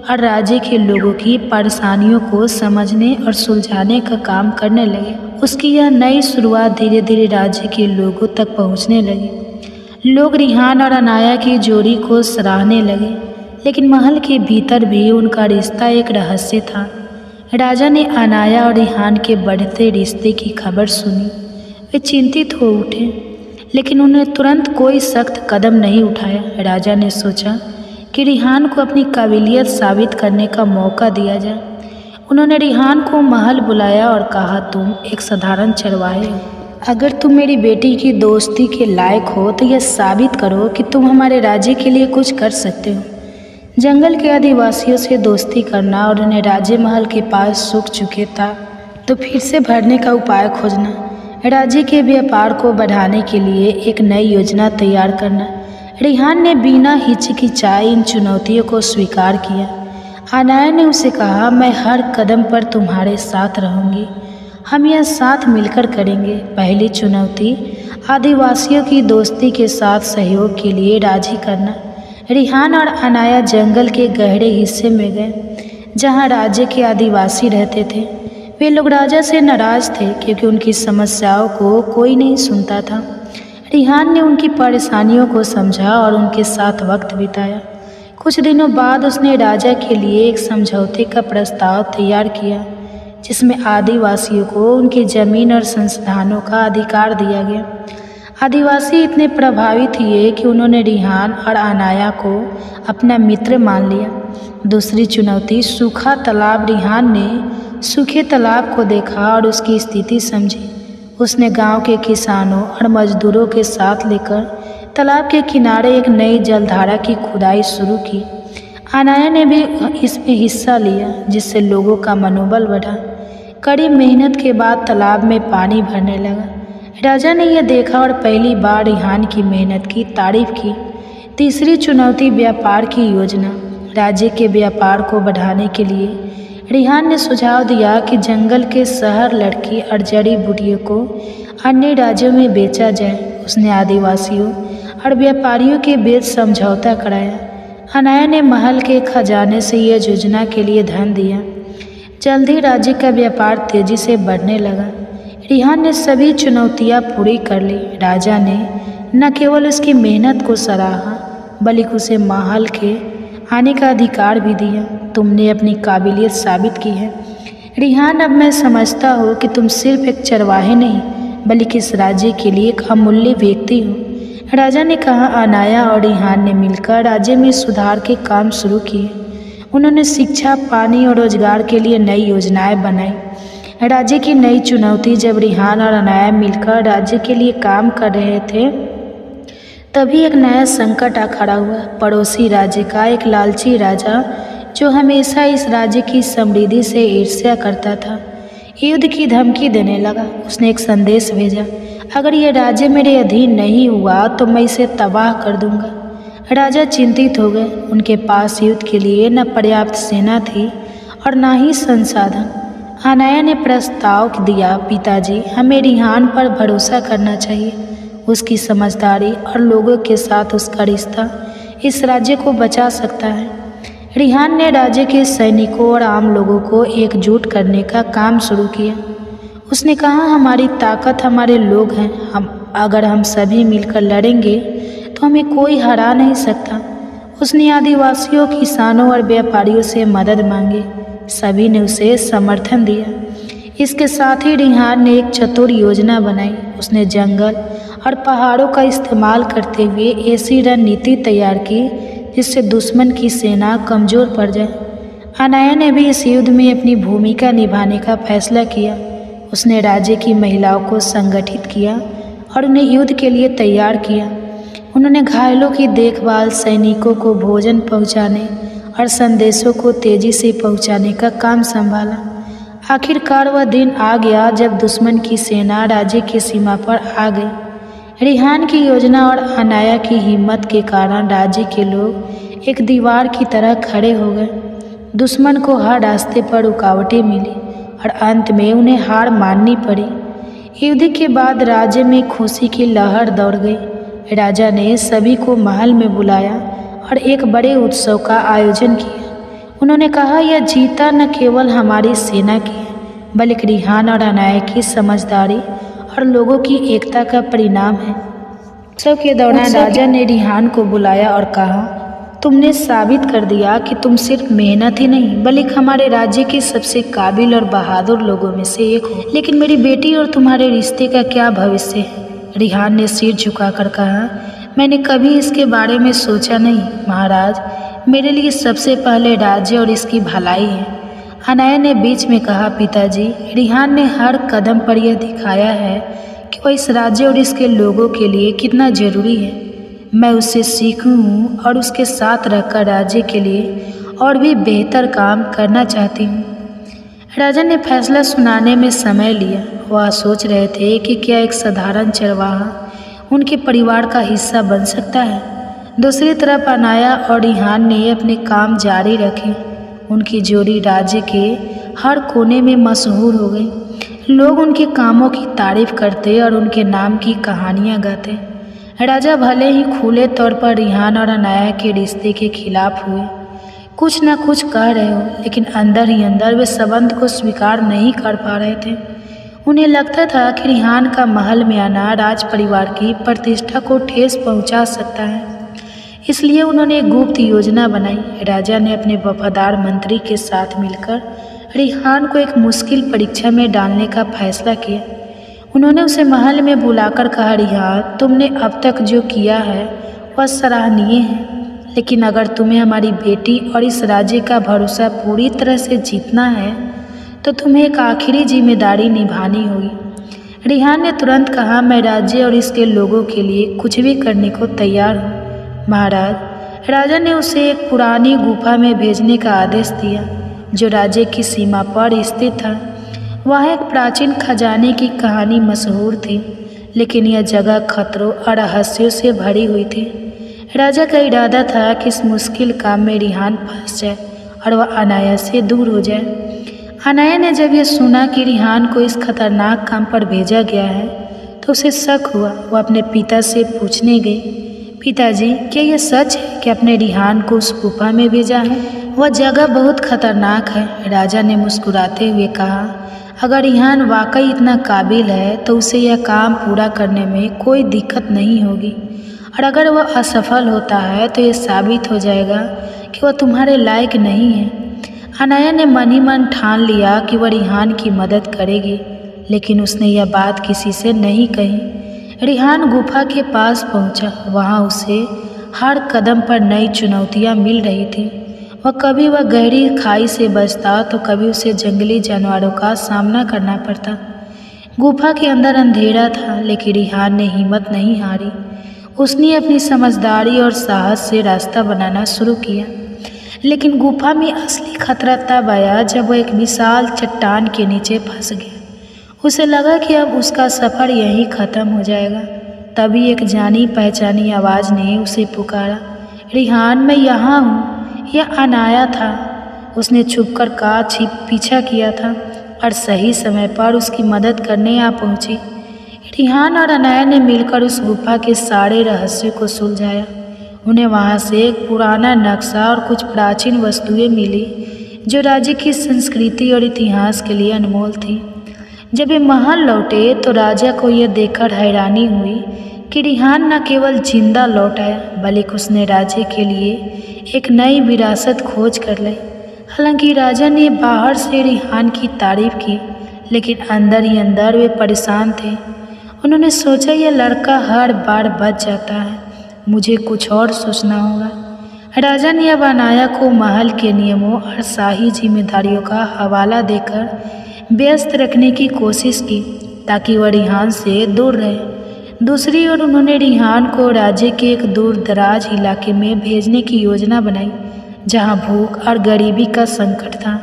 और राज्य के लोगों की परेशानियों को समझने और सुलझाने का काम करने लगे। उसकी यह नई शुरुआत धीरे धीरे राज्य के लोगों तक पहुंचने लगी। लोग रिहान और अनाया की जोड़ी को सराहने लगे, लेकिन महल के भीतर भी उनका रिश्ता एक रहस्य था। राजा ने अनाया और रिहान के बढ़ते रिश्ते की खबर सुनी। वे चिंतित हो उठे, लेकिन उन्हें तुरंत कोई सख्त कदम नहीं उठाया। राजा ने सोचा कि रिहान को अपनी काबिलियत साबित करने का मौका दिया जाए। उन्होंने रिहान को महल बुलाया और कहा, तुम एक साधारण चरवाहे हो। अगर तुम मेरी बेटी की दोस्ती के लायक हो तो यह साबित करो कि तुम हमारे राज्य के लिए कुछ कर सकते हो। जंगल के आदिवासियों से दोस्ती करना और उन्हें राज्य महल के पास सूख चुके था तो फिर से भरने का उपाय खोजना, राज्य के व्यापार को बढ़ाने के लिए एक नई योजना तैयार करना। रिहान ने बिना हिचकिचाए इन चुनौतियों को स्वीकार किया। अनाया ने उसे कहा, मैं हर कदम पर तुम्हारे साथ रहूंगी। हम यह साथ मिलकर करेंगे। पहली चुनौती आदिवासियों की दोस्ती के साथ सहयोग के लिए राजी करना। रिहान और अनाया जंगल के गहरे हिस्से में गए जहां राज्य के आदिवासी रहते थे। वे लोग राजा से नाराज थे क्योंकि उनकी समस्याओं को कोई नहीं सुनता था। रिहान ने उनकी परेशानियों को समझा और उनके साथ वक्त बिताया। कुछ दिनों बाद उसने राजा के लिए एक समझौते का प्रस्ताव तैयार किया जिसमें आदिवासियों को उनकी ज़मीन और संसाधनों का अधिकार दिया गया। आदिवासी इतने प्रभावित हुए कि उन्होंने रिहान और अनाया को अपना मित्र मान लिया। दूसरी चुनौती सूखा तालाब। रिहान ने सूखे तालाब को देखा और उसकी स्थिति समझी। उसने गांव के किसानों और मजदूरों के साथ लेकर तालाब के किनारे एक नई जलधारा की खुदाई शुरू की। अनाया ने भी इसमें हिस्सा लिया जिससे लोगों का मनोबल बढ़ा। कड़ी मेहनत के बाद तालाब में पानी भरने लगा। राजा ने यह देखा और पहली बार रिहान की मेहनत की तारीफ की। तीसरी चुनौती व्यापार की योजना। राज्य के व्यापार को बढ़ाने के लिए रिहान ने सुझाव दिया कि जंगल के शहर लड़की और जड़ी बूटियों को अन्य राज्यों में बेचा जाए। उसने आदिवासियों और व्यापारियों के बीच समझौता कराया। अनाया ने महल के खजाने से यह योजना के लिए धन दिया। जल्द ही राज्य का व्यापार तेजी से बढ़ने लगा। रिहान ने सभी चुनौतियां पूरी कर ली। राजा ने न केवल उसकी मेहनत को सराहा बल्कि उसे महल के आने का अधिकार भी दिया। तुमने अपनी काबिलियत साबित की है रिहान। अब मैं समझता हूँ कि तुम सिर्फ एक चरवाहे नहीं बल्कि इस राज्य के लिए एक अमूल्य व्यक्ति हो। राजा ने कहा। अनाया और रिहान ने मिलकर राज्य में सुधार के काम शुरू किए। उन्होंने शिक्षा, पानी और रोजगार के लिए नई योजनाएं बनाई। राज्य की नई चुनौती। जब रिहान और अनाया मिलकर राज्य के लिए काम कर रहे थे तभी एक नया संकट आ खड़ा हुआ। पड़ोसी राज्य का एक लालची राजा जो हमेशा इस राज्य की समृद्धि से ईर्ष्या करता था। युद्ध की धमकी देने लगा। उसने एक संदेश भेजा, अगर यह राज्य मेरे अधीन नहीं हुआ तो मैं इसे तबाह कर दूंगा। राजा चिंतित हो गए। उनके पास युद्ध के लिए न पर्याप्त सेना थी और न ही संसाधन। अनाया ने प्रस्ताव दिया, पिताजी, हमें रिहान पर भरोसा करना चाहिए। उसकी समझदारी और लोगों के साथ उसका रिश्ता इस राज्य को बचा सकता है। रिहान ने राज्य के सैनिकों और आम लोगों को एकजुट करने का काम शुरू किया। उसने कहा, हमारी ताकत हमारे लोग हैं। अगर हम सभी मिलकर लड़ेंगे तो हमें कोई हरा नहीं सकता। उसने आदिवासियों, किसानों और व्यापारियों से मदद मांगी। सभी ने उसे समर्थन दिया। इसके साथ ही रिहान ने एक चतुर योजना बनाई। उसने जंगल और पहाड़ों का इस्तेमाल करते हुए ऐसी रणनीति तैयार की जिससे दुश्मन की सेना कमज़ोर पड़ जाए। अनाया ने भी इस युद्ध में अपनी भूमिका निभाने का फैसला किया। उसने राज्य की महिलाओं को संगठित किया और उन्हें युद्ध के लिए तैयार किया। उन्होंने घायलों की देखभाल, सैनिकों को भोजन पहुंचाने और संदेशों को तेजी से पहुंचाने का काम संभाला। आखिरकार वह दिन आ गया जब दुश्मन की सेना राज्य की सीमा पर आ गई। रिहान की योजना और अनाया की हिम्मत के कारण राज्य के लोग एक दीवार की तरह खड़े हो गए। दुश्मन को हर रास्ते पर रुकावटें मिली और अंत में उन्हें हार माननी पड़ी। युद्ध के बाद राज्य में खुशी की लहर दौड़ गई। राजा ने सभी को महल में बुलाया और एक बड़े उत्सव का आयोजन किया। उन्होंने कहा, यह जीता न केवल हमारी सेना की है बल्कि रिहान और अनाया की समझदारी और लोगों की एकता का परिणाम है। उत्सव के दौरान राजा ने रिहान को बुलाया और कहा, तुमने साबित कर दिया कि तुम सिर्फ मेहनत ही नहीं बल्कि हमारे राज्य के सबसे काबिल और बहादुर लोगों में से एक हो। लेकिन मेरी बेटी और तुम्हारे रिश्ते का क्या भविष्य है? रिहान ने सिर झुकाकर कहा, मैंने कभी इसके बारे में सोचा नहीं महाराज। मेरे लिए सबसे पहले राज्य और इसकी भलाई है। अनाया ने बीच में कहा, पिताजी, रिहान ने हर कदम पर यह दिखाया है कि वह इस राज्य और इसके लोगों के लिए कितना जरूरी है। मैं उससे सीखूं हूँ और उसके साथ रहकर राज्य के लिए और भी बेहतर काम करना चाहती हूँ। राजा ने फैसला सुनाने में समय लिया। वह सोच रहे थे कि क्या एक साधारण चरवाहा उनके परिवार का हिस्सा बन सकता है। दूसरी तरफ अनाया और रिहान ने अपने काम जारी रखे। उनकी जोड़ी राज्य के हर कोने में मशहूर हो गई। लोग उनके कामों की तारीफ करते और उनके नाम की कहानियाँ गाते। राजा भले ही खुले तौर पर रिहान और अनाया के रिश्ते के खिलाफ हुए, कुछ न कुछ कह रहे हो, लेकिन अंदर ही अंदर वे संबंध को स्वीकार नहीं कर पा रहे थे। उन्हें लगता था कि रिहान का महल में आना राज परिवार की प्रतिष्ठा को ठेस पहुंचा सकता है। इसलिए उन्होंने एक गुप्त योजना बनाई। राजा ने अपने वफादार मंत्री के साथ मिलकर रिहान को एक मुश्किल परीक्षा में डालने का फैसला किया। उन्होंने उसे महल में बुलाकर कहा, रिहान, तुमने अब तक जो किया है वह सराहनीय है, लेकिन अगर तुम्हें हमारी बेटी और इस राज्य का भरोसा पूरी तरह से जीतना है तो तुम्हें एक आखिरी जिम्मेदारी निभानी होगी। रिहान ने तुरंत कहा, मैं राज्य और इसके लोगों के लिए कुछ भी करने को तैयार हूँ महाराज। राजा ने उसे एक पुरानी गुफा में भेजने का आदेश दिया जो राज्य की सीमा पर स्थित था। वहाँ एक प्राचीन खजाने की कहानी मशहूर थी, लेकिन यह जगह खतरों और रहस्यों से भरी हुई थी। राजा का इरादा था कि इस मुश्किल काम में रिहान फंस जाए और वह अनाया से दूर हो जाए। अनाया ने जब यह सुना कि रिहान को इस खतरनाक काम पर भेजा गया है तो उसे शक हुआ। वह अपने पिता से पूछने गई, पिताजी, क्या यह सच है कि आपने रिहान को उस गुफा में भेजा है? वह जगह बहुत खतरनाक है। राजा ने मुस्कुराते हुए कहा, अगर रिहान वाकई इतना काबिल है तो उसे यह काम पूरा करने में कोई दिक्कत नहीं होगी, और अगर वह असफल होता है तो यह साबित हो जाएगा कि वह तुम्हारे लायक नहीं है। अनाया ने मन ही मन ठान लिया कि वह रिहान की मदद करेगी, लेकिन उसने यह बात किसी से नहीं कही। रिहान गुफा के पास पहुंचा। वहां उसे हर कदम पर नई चुनौतियां मिल रही थी। कभी वह गहरी खाई से बचता तो कभी उसे जंगली जानवरों का सामना करना पड़ता। गुफा के अंदर अंधेरा था, लेकिन रिहान ने हिम्मत नहीं हारी। उसने अपनी समझदारी और साहस से रास्ता बनाना शुरू किया। लेकिन गुफा में असली खतरा तब आया जब वो एक विशाल चट्टान के नीचे फंस गया। उसे लगा कि अब उसका सफ़र यहीं ख़त्म हो जाएगा। तभी एक जानी पहचानी आवाज़ ने उसे पुकारा, रिहान, मैं यहाँ हूँ। यह अनाया था। उसने छुपकर का पीछा किया था और सही समय पर उसकी मदद करने आ पहुँची। रिहान और अनाया ने मिलकर उस गुफा के सारे रहस्यों को सुलझाया। उन्हें वहाँ से एक पुराना नक्शा और कुछ प्राचीन वस्तुएं मिली जो राज्य की संस्कृति और इतिहास के लिए अनमोल थी। जब वे महल लौटे तो राजा को यह देखकर हैरानी हुई कि रिहान न केवल जिंदा लौट आया बल्कि उसने राज्य के लिए एक नई विरासत खोज कर ली। हालांकि राजा ने बाहर से रिहान की तारीफ की, लेकिन अंदर ही अंदर वे परेशान थे। उन्होंने सोचा, यह लड़का हर बार बच जाता है, मुझे कुछ और सोचना होगा। राजा ने अब अनाया को महल के नियमों और शाही जिम्मेदारियों का हवाला देकर व्यस्त रखने की कोशिश की ताकि वह रिहान से दूर रहे। दूसरी ओर उन्होंने रिहान को राज्य के एक दूर दराज इलाके में भेजने की योजना बनाई जहां भूख और गरीबी का संकट था।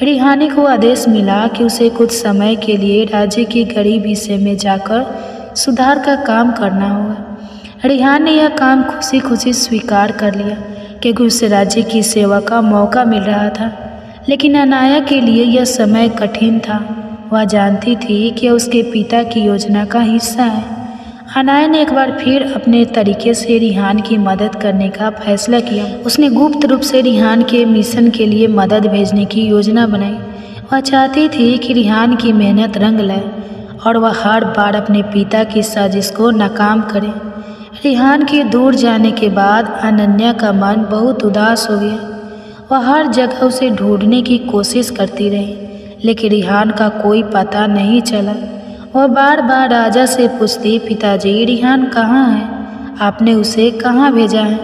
रिहान को आदेश मिला कि उसे कुछ समय के लिए राज्य के गरीब हिस्से में जाकर सुधार का काम करना होगा। रिहान ने यह काम खुशी खुशी स्वीकार कर लिया क्योंकि उसे राज्य की सेवा का मौका मिल रहा था। लेकिन अनाया के लिए यह समय कठिन था। वह जानती थी कि उसके पिता की योजना का हिस्सा है। अनाया ने एक बार फिर अपने तरीके से रिहान की मदद करने का फैसला किया। उसने गुप्त रूप से रिहान के मिशन के लिए मदद भेजने की योजना बनाई। वह चाहती थी कि रिहान की मेहनत रंग लाए और वह हर बार अपने पिता की साजिश को नाकाम करे। रिहान के दूर जाने के बाद अनन्या का मन बहुत उदास हो गया। वह हर जगह उसे ढूंढने की कोशिश करती रही, लेकिन रिहान का कोई पता नहीं चला। वह बार बार राजा से पूछती, पिताजी, रिहान कहाँ है? आपने उसे कहाँ भेजा है?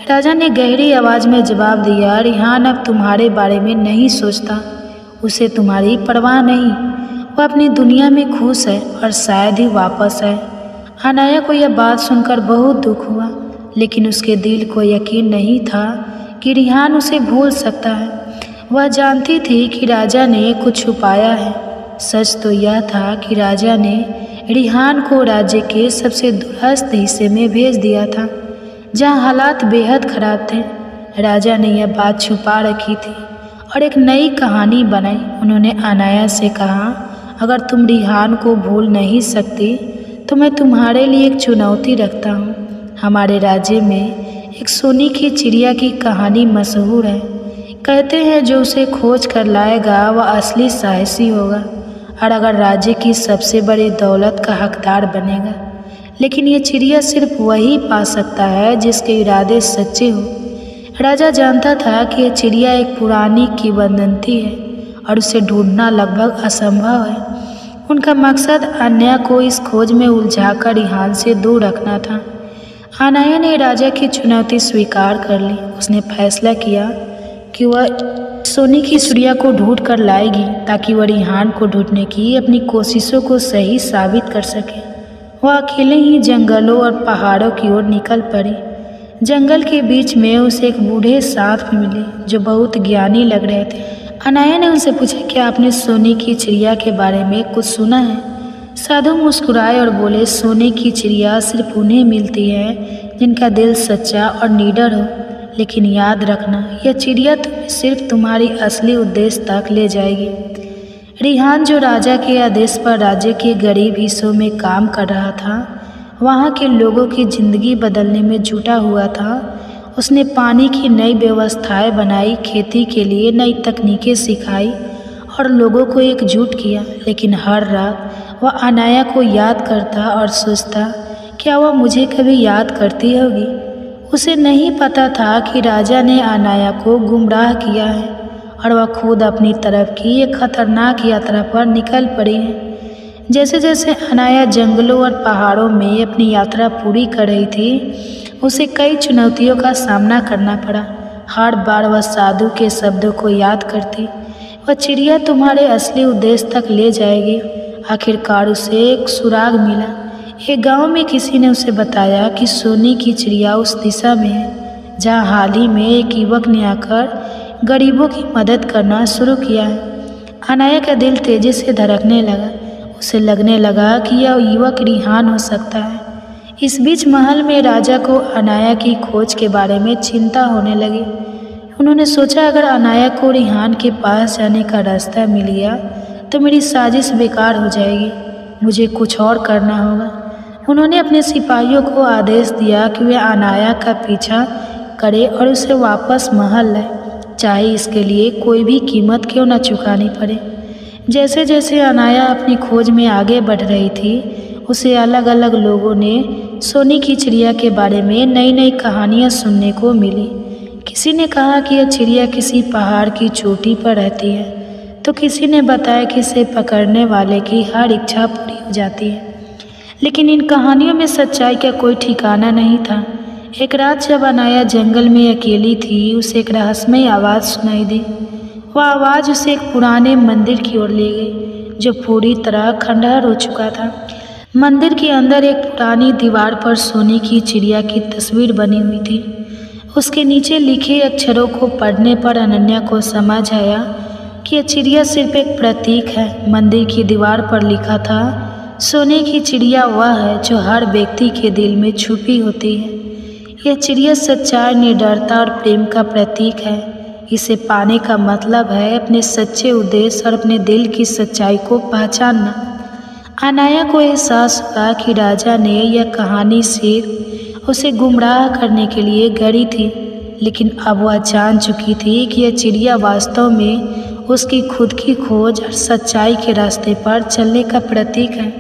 राजा ने गहरी आवाज़ में जवाब दिया, रिहान अब तुम्हारे बारे में नहीं सोचता, उसे तुम्हारी परवाह नहीं। वह अपनी दुनिया में खुश है और शायद ही वापस आए। अनाया को यह बात सुनकर बहुत दुख हुआ, लेकिन उसके दिल को यकीन नहीं था कि रिहान उसे भूल सकता है। वह जानती थी कि राजा ने कुछ छुपाया है। सच तो यह था कि राजा ने रिहान को राज्य के सबसे दूरस्थ हिस्से में भेज दिया था, जहां हालात बेहद खराब थे। राजा ने यह बात छुपा रखी थी और एक नई कहानी बनाई। उन्होंने अनाया से कहा, अगर तुम रिहान को भूल नहीं सकती तो मैं तुम्हारे लिए एक चुनौती रखता हूँ। हमारे राज्य में एक सोने की चिड़िया की कहानी मशहूर है। कहते हैं जो उसे खोज कर लाएगा वह असली साहसी होगा और अगर राज्य की सबसे बड़ी दौलत का हकदार बनेगा। लेकिन ये चिड़िया सिर्फ वही पा सकता है जिसके इरादे सच्चे हो। राजा जानता था कि यह चिड़िया एक पुरानी किंवदंती है और उसे ढूंढना लगभग असंभव है। उनका मकसद अनाया को इस खोज में उलझाकर रिहान से दूर रखना था। अनाया ने राजा की चुनौती स्वीकार कर ली। उसने फैसला किया कि वह सोने की चिड़िया को ढूंढ कर लाएगी ताकि वह रिहान को ढूंढने की अपनी कोशिशों को सही साबित कर सके। वह अकेले ही जंगलों और पहाड़ों की ओर निकल पड़ी। जंगल के बीच में उसे एक बूढ़े सांप मिले जो बहुत ज्ञानी लग रहे थे। अनाया ने उनसे पूछा, क्या आपने सोने की चिड़िया के बारे में कुछ सुना है? साधु मुस्कुराए और बोले, सोने की चिड़िया सिर्फ उन्हें मिलती है जिनका दिल सच्चा और निडर हो। लेकिन याद रखना, यह चिड़िया तुम्हें सिर्फ तुम्हारी असली उद्देश्य तक ले जाएगी। रिहान, जो राजा के आदेश पर राज्य के गरीब हिस्सों में काम कर रहा था, वहाँ के लोगों की ज़िंदगी बदलने में जुटा हुआ था। उसने पानी की नई व्यवस्थाएं बनाई, खेती के लिए नई तकनीकें सिखाई और लोगों को एकजुट किया। लेकिन हर रात वह अनाया को याद करता और सोचता, क्या वह मुझे कभी याद करती होगी? उसे नहीं पता था कि राजा ने अनाया को गुमराह किया है और वह खुद अपनी तरफ की एक खतरनाक यात्रा पर निकल पड़ी है। जैसे जैसे अनाया जंगलों और पहाड़ों में अपनी यात्रा पूरी कर रही थी, उसे कई चुनौतियों का सामना करना पड़ा। हर बार वह साधु के शब्दों को याद करती, वह चिड़िया तुम्हारे असली उद्देश्य तक ले जाएगी। आखिरकार उसे एक सुराग मिला। एक गांव में किसी ने उसे बताया कि सोने की चिड़िया उस दिशा में है जहाँ हाल ही में एक युवक ने आकर गरीबों की मदद करना शुरू किया है। अनाया का दिल तेजी से धड़कने लगा। उसे लगने लगा कि यह युवक रिहान हो सकता है। इस बीच महल में राजा को अनाया की खोज के बारे में चिंता होने लगी। उन्होंने सोचा, अगर अनाया को रिहान के पास जाने का रास्ता मिल गया तो मेरी साजिश बेकार हो जाएगी। मुझे कुछ और करना होगा। उन्होंने अपने सिपाहियों को आदेश दिया कि वे अनाया का पीछा करें और उसे वापस महल लाए, चाहे इसके लिए कोई भी कीमत क्यों न चुकानी पड़े। जैसे जैसे अनाया अपनी खोज में आगे बढ़ रही थी, उसे अलग अलग लोगों ने सोने की चिड़िया के बारे में नई नई कहानियाँ सुनने को मिली। किसी ने कहा कि यह चिड़िया किसी पहाड़ की चोटी पर रहती है, तो किसी ने बताया कि इसे पकड़ने वाले की हर इच्छा पूरी हो जाती है। लेकिन इन कहानियों में सच्चाई का कोई ठिकाना नहीं था। एक रात जब अनाया जंगल में अकेली थी, उसे एक रहस्यमय आवाज़ सुनाई दी। वह आवाज़ उसे एक पुराने मंदिर की ओर ले गई, जो पूरी तरह खंडहर हो चुका था। मंदिर के अंदर एक पुरानी दीवार पर सोने की चिड़िया की तस्वीर बनी हुई थी। उसके नीचे लिखे अक्षरों को पढ़ने पर अनन्या को समझ आया कि यह चिड़िया सिर्फ एक प्रतीक है। मंदिर की दीवार पर लिखा था, सोने की चिड़िया वह है जो हर व्यक्ति के दिल में छुपी होती है। यह चिड़िया सच्चाई, निडरता और प्रेम का प्रतीक है। इसे पाने का मतलब है अपने सच्चे उद्देश्य और अपने दिल की सच्चाई को पहचानना। अनाया को एहसास हुआ कि राजा ने यह कहानी सिर्फ उसे गुमराह करने के लिए गढ़ी थी, लेकिन अब वह जान चुकी थी कि यह चिड़िया वास्तव में उसकी खुद की खोज और सच्चाई के रास्ते पर चलने का प्रतीक है।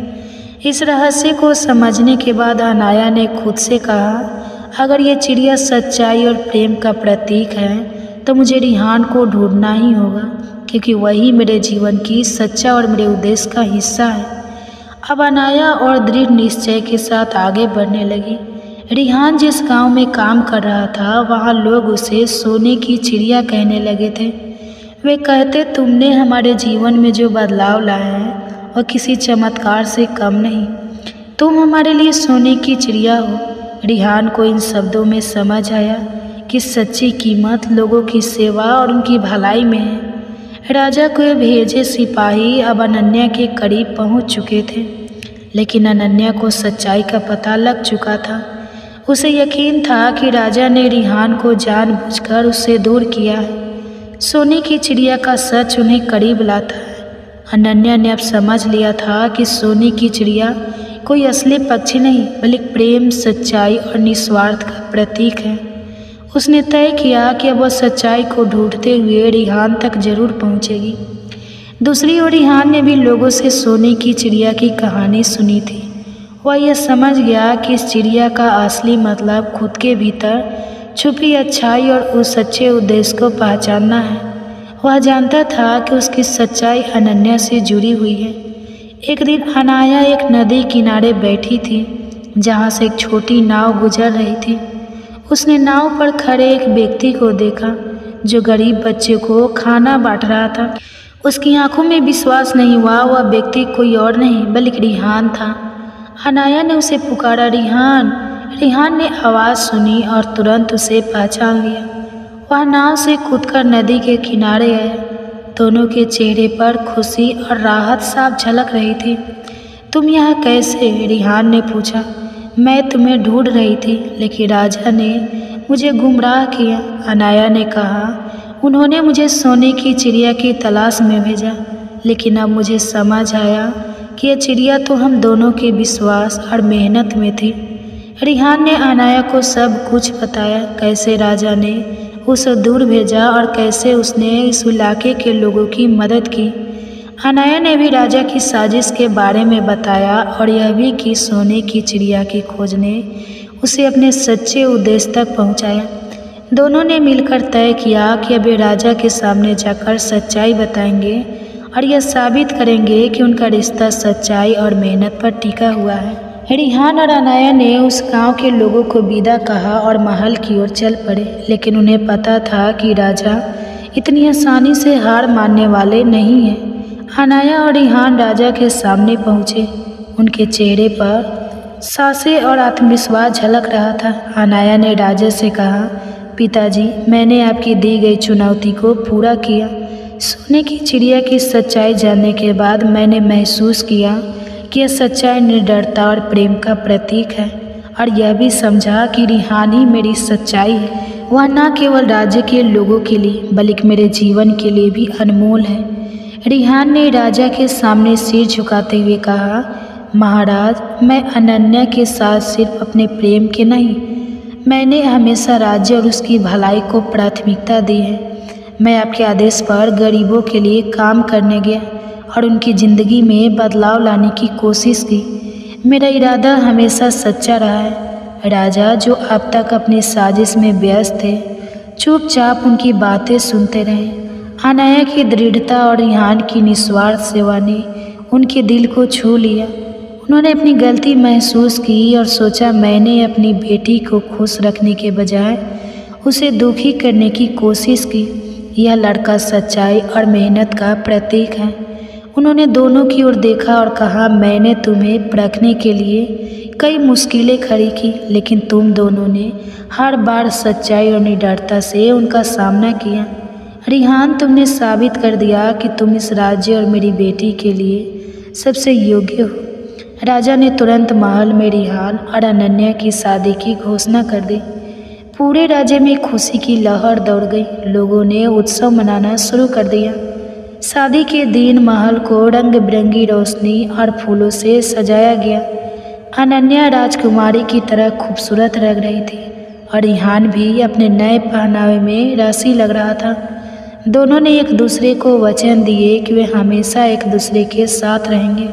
इस रहस्य को समझने के बाद अनाया ने खुद से कहा, अगर यह चिड़िया सच्चाई और प्रेम का प्रतीक है तो मुझे रिहान को ढूंढना ही होगा, क्योंकि वही मेरे जीवन की सच्चा और मेरे उद्देश्य का हिस्सा है। अब अनाया और दृढ़ निश्चय के साथ आगे बढ़ने लगी। रिहान जिस गांव में काम कर रहा था, वहाँ लोग उसे सोने की चिड़िया कहने लगे थे। वे कहते, तुमने हमारे जीवन में जो बदलाव लाया है वह किसी चमत्कार से कम नहीं। तुम हमारे लिए सोने की चिड़िया हो। रिहान को इन शब्दों में समझ आया कि सच्ची कीमत लोगों की सेवा और उनकी भलाई में है। राजा को भेजे सिपाही अब अनन्या के करीब पहुंच चुके थे, लेकिन अनन्या को सच्चाई का पता लग चुका था। उसे यकीन था कि राजा ने रिहान को जानबूझकर उससे दूर किया है। सोने की चिड़िया का सच उन्हें करीब लाता है। अनन्या ने अब समझ लिया था कि सोने की चिड़िया कोई असली पक्षी नहीं, बल्कि प्रेम, सच्चाई और निस्वार्थ का प्रतीक है। उसने तय किया कि अब वह सच्चाई को ढूंढते हुए रिहान तक जरूर पहुंचेगी। दूसरी ओर रिहान ने भी लोगों से सोने की चिड़िया की कहानी सुनी थी। वह यह समझ गया कि इस चिड़िया का असली मतलब खुद के भीतर छुपी अच्छाई और उस सच्चे उद्देश्य को पहचानना है। वह जानता था कि उसकी सच्चाई अनन्या से जुड़ी हुई है। एक दिन अनाया एक नदी किनारे बैठी थी, जहाँ से एक छोटी नाव गुजर रही थी। उसने नाव पर खड़े एक व्यक्ति को देखा जो गरीब बच्चे को खाना बांट रहा था। उसकी आंखों में विश्वास नहीं हुआ। वह व्यक्ति कोई और नहीं बल्कि रिहान था। अनाया ने उसे पुकारा, रिहान। रिहान ने आवाज़ सुनी और तुरंत उसे पहचान लिया। वह नाव से कूदकर नदी के किनारे आया। दोनों के चेहरे पर खुशी और राहत साफ झलक रही थी। तुम यहाँ कैसे? रिहान ने पूछा। मैं तुम्हें ढूंढ रही थी, लेकिन राजा ने मुझे गुमराह किया। अनाया ने कहा, उन्होंने मुझे सोने की चिड़िया की तलाश में भेजा, लेकिन अब मुझे समझ आया कि यह चिड़िया तो हम दोनों के विश्वास और मेहनत में थी। रिहान ने अनाया को सब कुछ बताया, कैसे राजा ने उसे दूर भेजा और कैसे उसने इस इलाके के लोगों की मदद की। अनाया ने भी राजा की साजिश के बारे में बताया और यह भी कि सोने की चिड़िया की खोज ने उसे अपने सच्चे उद्देश्य तक पहुंचाया। दोनों ने मिलकर तय किया कि अब वे राजा के सामने जाकर सच्चाई बताएंगे और यह साबित करेंगे कि उनका रिश्ता सच्चाई और मेहनत पर टिका हुआ है। रिहान और अनाया ने उस गांव के लोगों को विदा कहा और महल की ओर चल पड़े, लेकिन उन्हें पता था कि राजा इतनी आसानी से हार मानने वाले नहीं हैं। अनाया और रिहान राजा के सामने पहुँचे। उनके चेहरे पर साहस और आत्मविश्वास झलक रहा था। अनाया ने राजा से कहा, पिताजी, मैंने आपकी दी गई चुनौती को पूरा किया। सोने की चिड़िया की सच्चाई जानने के बाद मैंने महसूस किया कि यह सच्चाई निडरता और प्रेम का प्रतीक है, और यह भी समझा कि रिहान ही मेरी सच्चाई है। वह न केवल राज्य के लोगों के लिए बल्कि मेरे जीवन के लिए भी अनमोल है। रिहान ने राजा के सामने सिर झुकाते हुए कहा, महाराज, मैं अनन्या के साथ सिर्फ अपने प्रेम के नहीं, मैंने हमेशा राज्य और उसकी भलाई को प्राथमिकता दी है। मैं आपके आदेश पर गरीबों के लिए काम करने गया और उनकी ज़िंदगी में बदलाव लाने की कोशिश की। मेरा इरादा हमेशा सच्चा रहा है। राजा, जो अब तक अपनी साजिश में व्यस्त थे, चुपचाप उनकी बातें सुनते रहे। अनाया की दृढ़ता और रिहान की निस्वार्थ सेवा ने उनके दिल को छू लिया। उन्होंने अपनी गलती महसूस की और सोचा, मैंने अपनी बेटी को खुश रखने के बजाय उसे दुखी करने की कोशिश की। यह लड़का सच्चाई और मेहनत का प्रतीक है। उन्होंने दोनों की ओर देखा और कहा, मैंने तुम्हें परखने के लिए कई मुश्किलें खड़ी की, लेकिन तुम दोनों ने हर बार सच्चाई और निडरता से उनका सामना किया। रिहान, तुमने साबित कर दिया कि तुम इस राज्य और मेरी बेटी के लिए सबसे योग्य हो। राजा ने तुरंत महल में रिहान और अनन्या की शादी की घोषणा कर दी। पूरे राज्य में खुशी की लहर दौड़ गई। लोगों ने उत्सव मनाना शुरू कर दिया। शादी के दिन महल को रंग बिरंगी रोशनी और फूलों से सजाया गया। अनन्या राजकुमारी की तरह खूबसूरत लग रही थी और रिहान भी अपने नए पहनावे में राशि लग रहा था। दोनों ने एक दूसरे को वचन दिए कि वे हमेशा एक दूसरे के साथ रहेंगे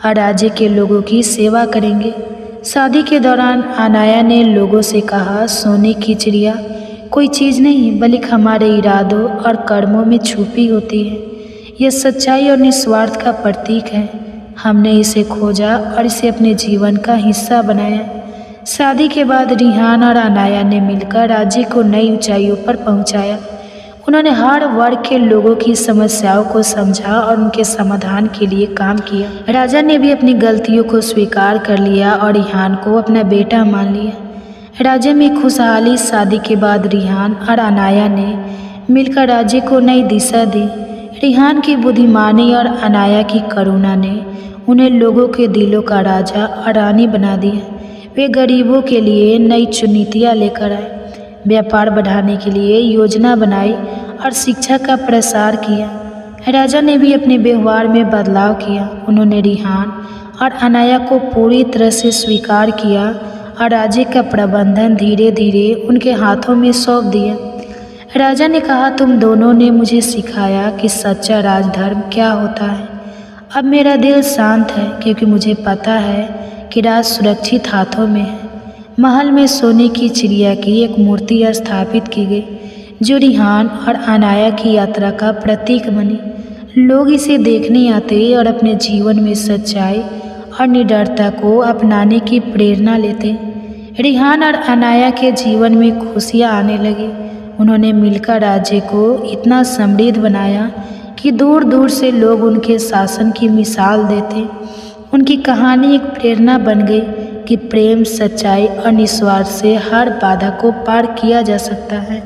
और राज्य के लोगों की सेवा करेंगे। शादी के दौरान अनाया ने लोगों से कहा, सोने की चिड़िया कोई चीज़ नहीं बल्कि हमारे इरादों और कर्मों में छुपी होती है। यह सच्चाई और निस्वार्थ का प्रतीक है। हमने इसे खोजा और इसे अपने जीवन का हिस्सा बनाया। शादी के बाद रिहान और अनाया ने मिलकर राज्य को नई ऊंचाइयों पर पहुंचाया। उन्होंने हर वर्ग के लोगों की समस्याओं को समझा और उनके समाधान के लिए काम किया। राजा ने भी अपनी गलतियों को स्वीकार कर लिया और रिहान को अपना बेटा मान लिया। राज्य में खुशहाली। शादी के बाद रिहान और अनाया ने मिलकर राज्य को नई दिशा दी। रिहान की बुद्धिमानी और अनाया की करुणा ने उन्हें लोगों के दिलों का राजा और रानी बना दिया। वे गरीबों के लिए नई नीतियाँ लेकर आए, व्यापार बढ़ाने के लिए योजना बनाई और शिक्षा का प्रसार किया। राजा ने भी अपने व्यवहार में बदलाव किया। उन्होंने रिहान और अनाया को पूरी तरह से स्वीकार किया और राज्य का प्रबंधन धीरे धीरे उनके हाथों में सौंप दिया। राजा ने कहा, तुम दोनों ने मुझे सिखाया कि सच्चा राजधर्म क्या होता है। अब मेरा दिल शांत है क्योंकि मुझे पता है कि राज सुरक्षित हाथों में है। महल में सोने की चिड़िया की एक मूर्ति स्थापित की गई जो रिहान और अनाया की यात्रा का प्रतीक बनी। लोग इसे देखने आते और अपने जीवन में सच्चाई और निडरता को अपनाने की प्रेरणा लेते। रिहान और अनाया के जीवन में खुशियाँ आने लगी। उन्होंने मिलकर राज्य को इतना समृद्ध बनाया कि दूर दूर से लोग उनके शासन की मिसाल देते। उनकी कहानी एक प्रेरणा बन गई कि प्रेम, सच्चाई और निस्वार्थ से हर बाधा को पार किया जा सकता है।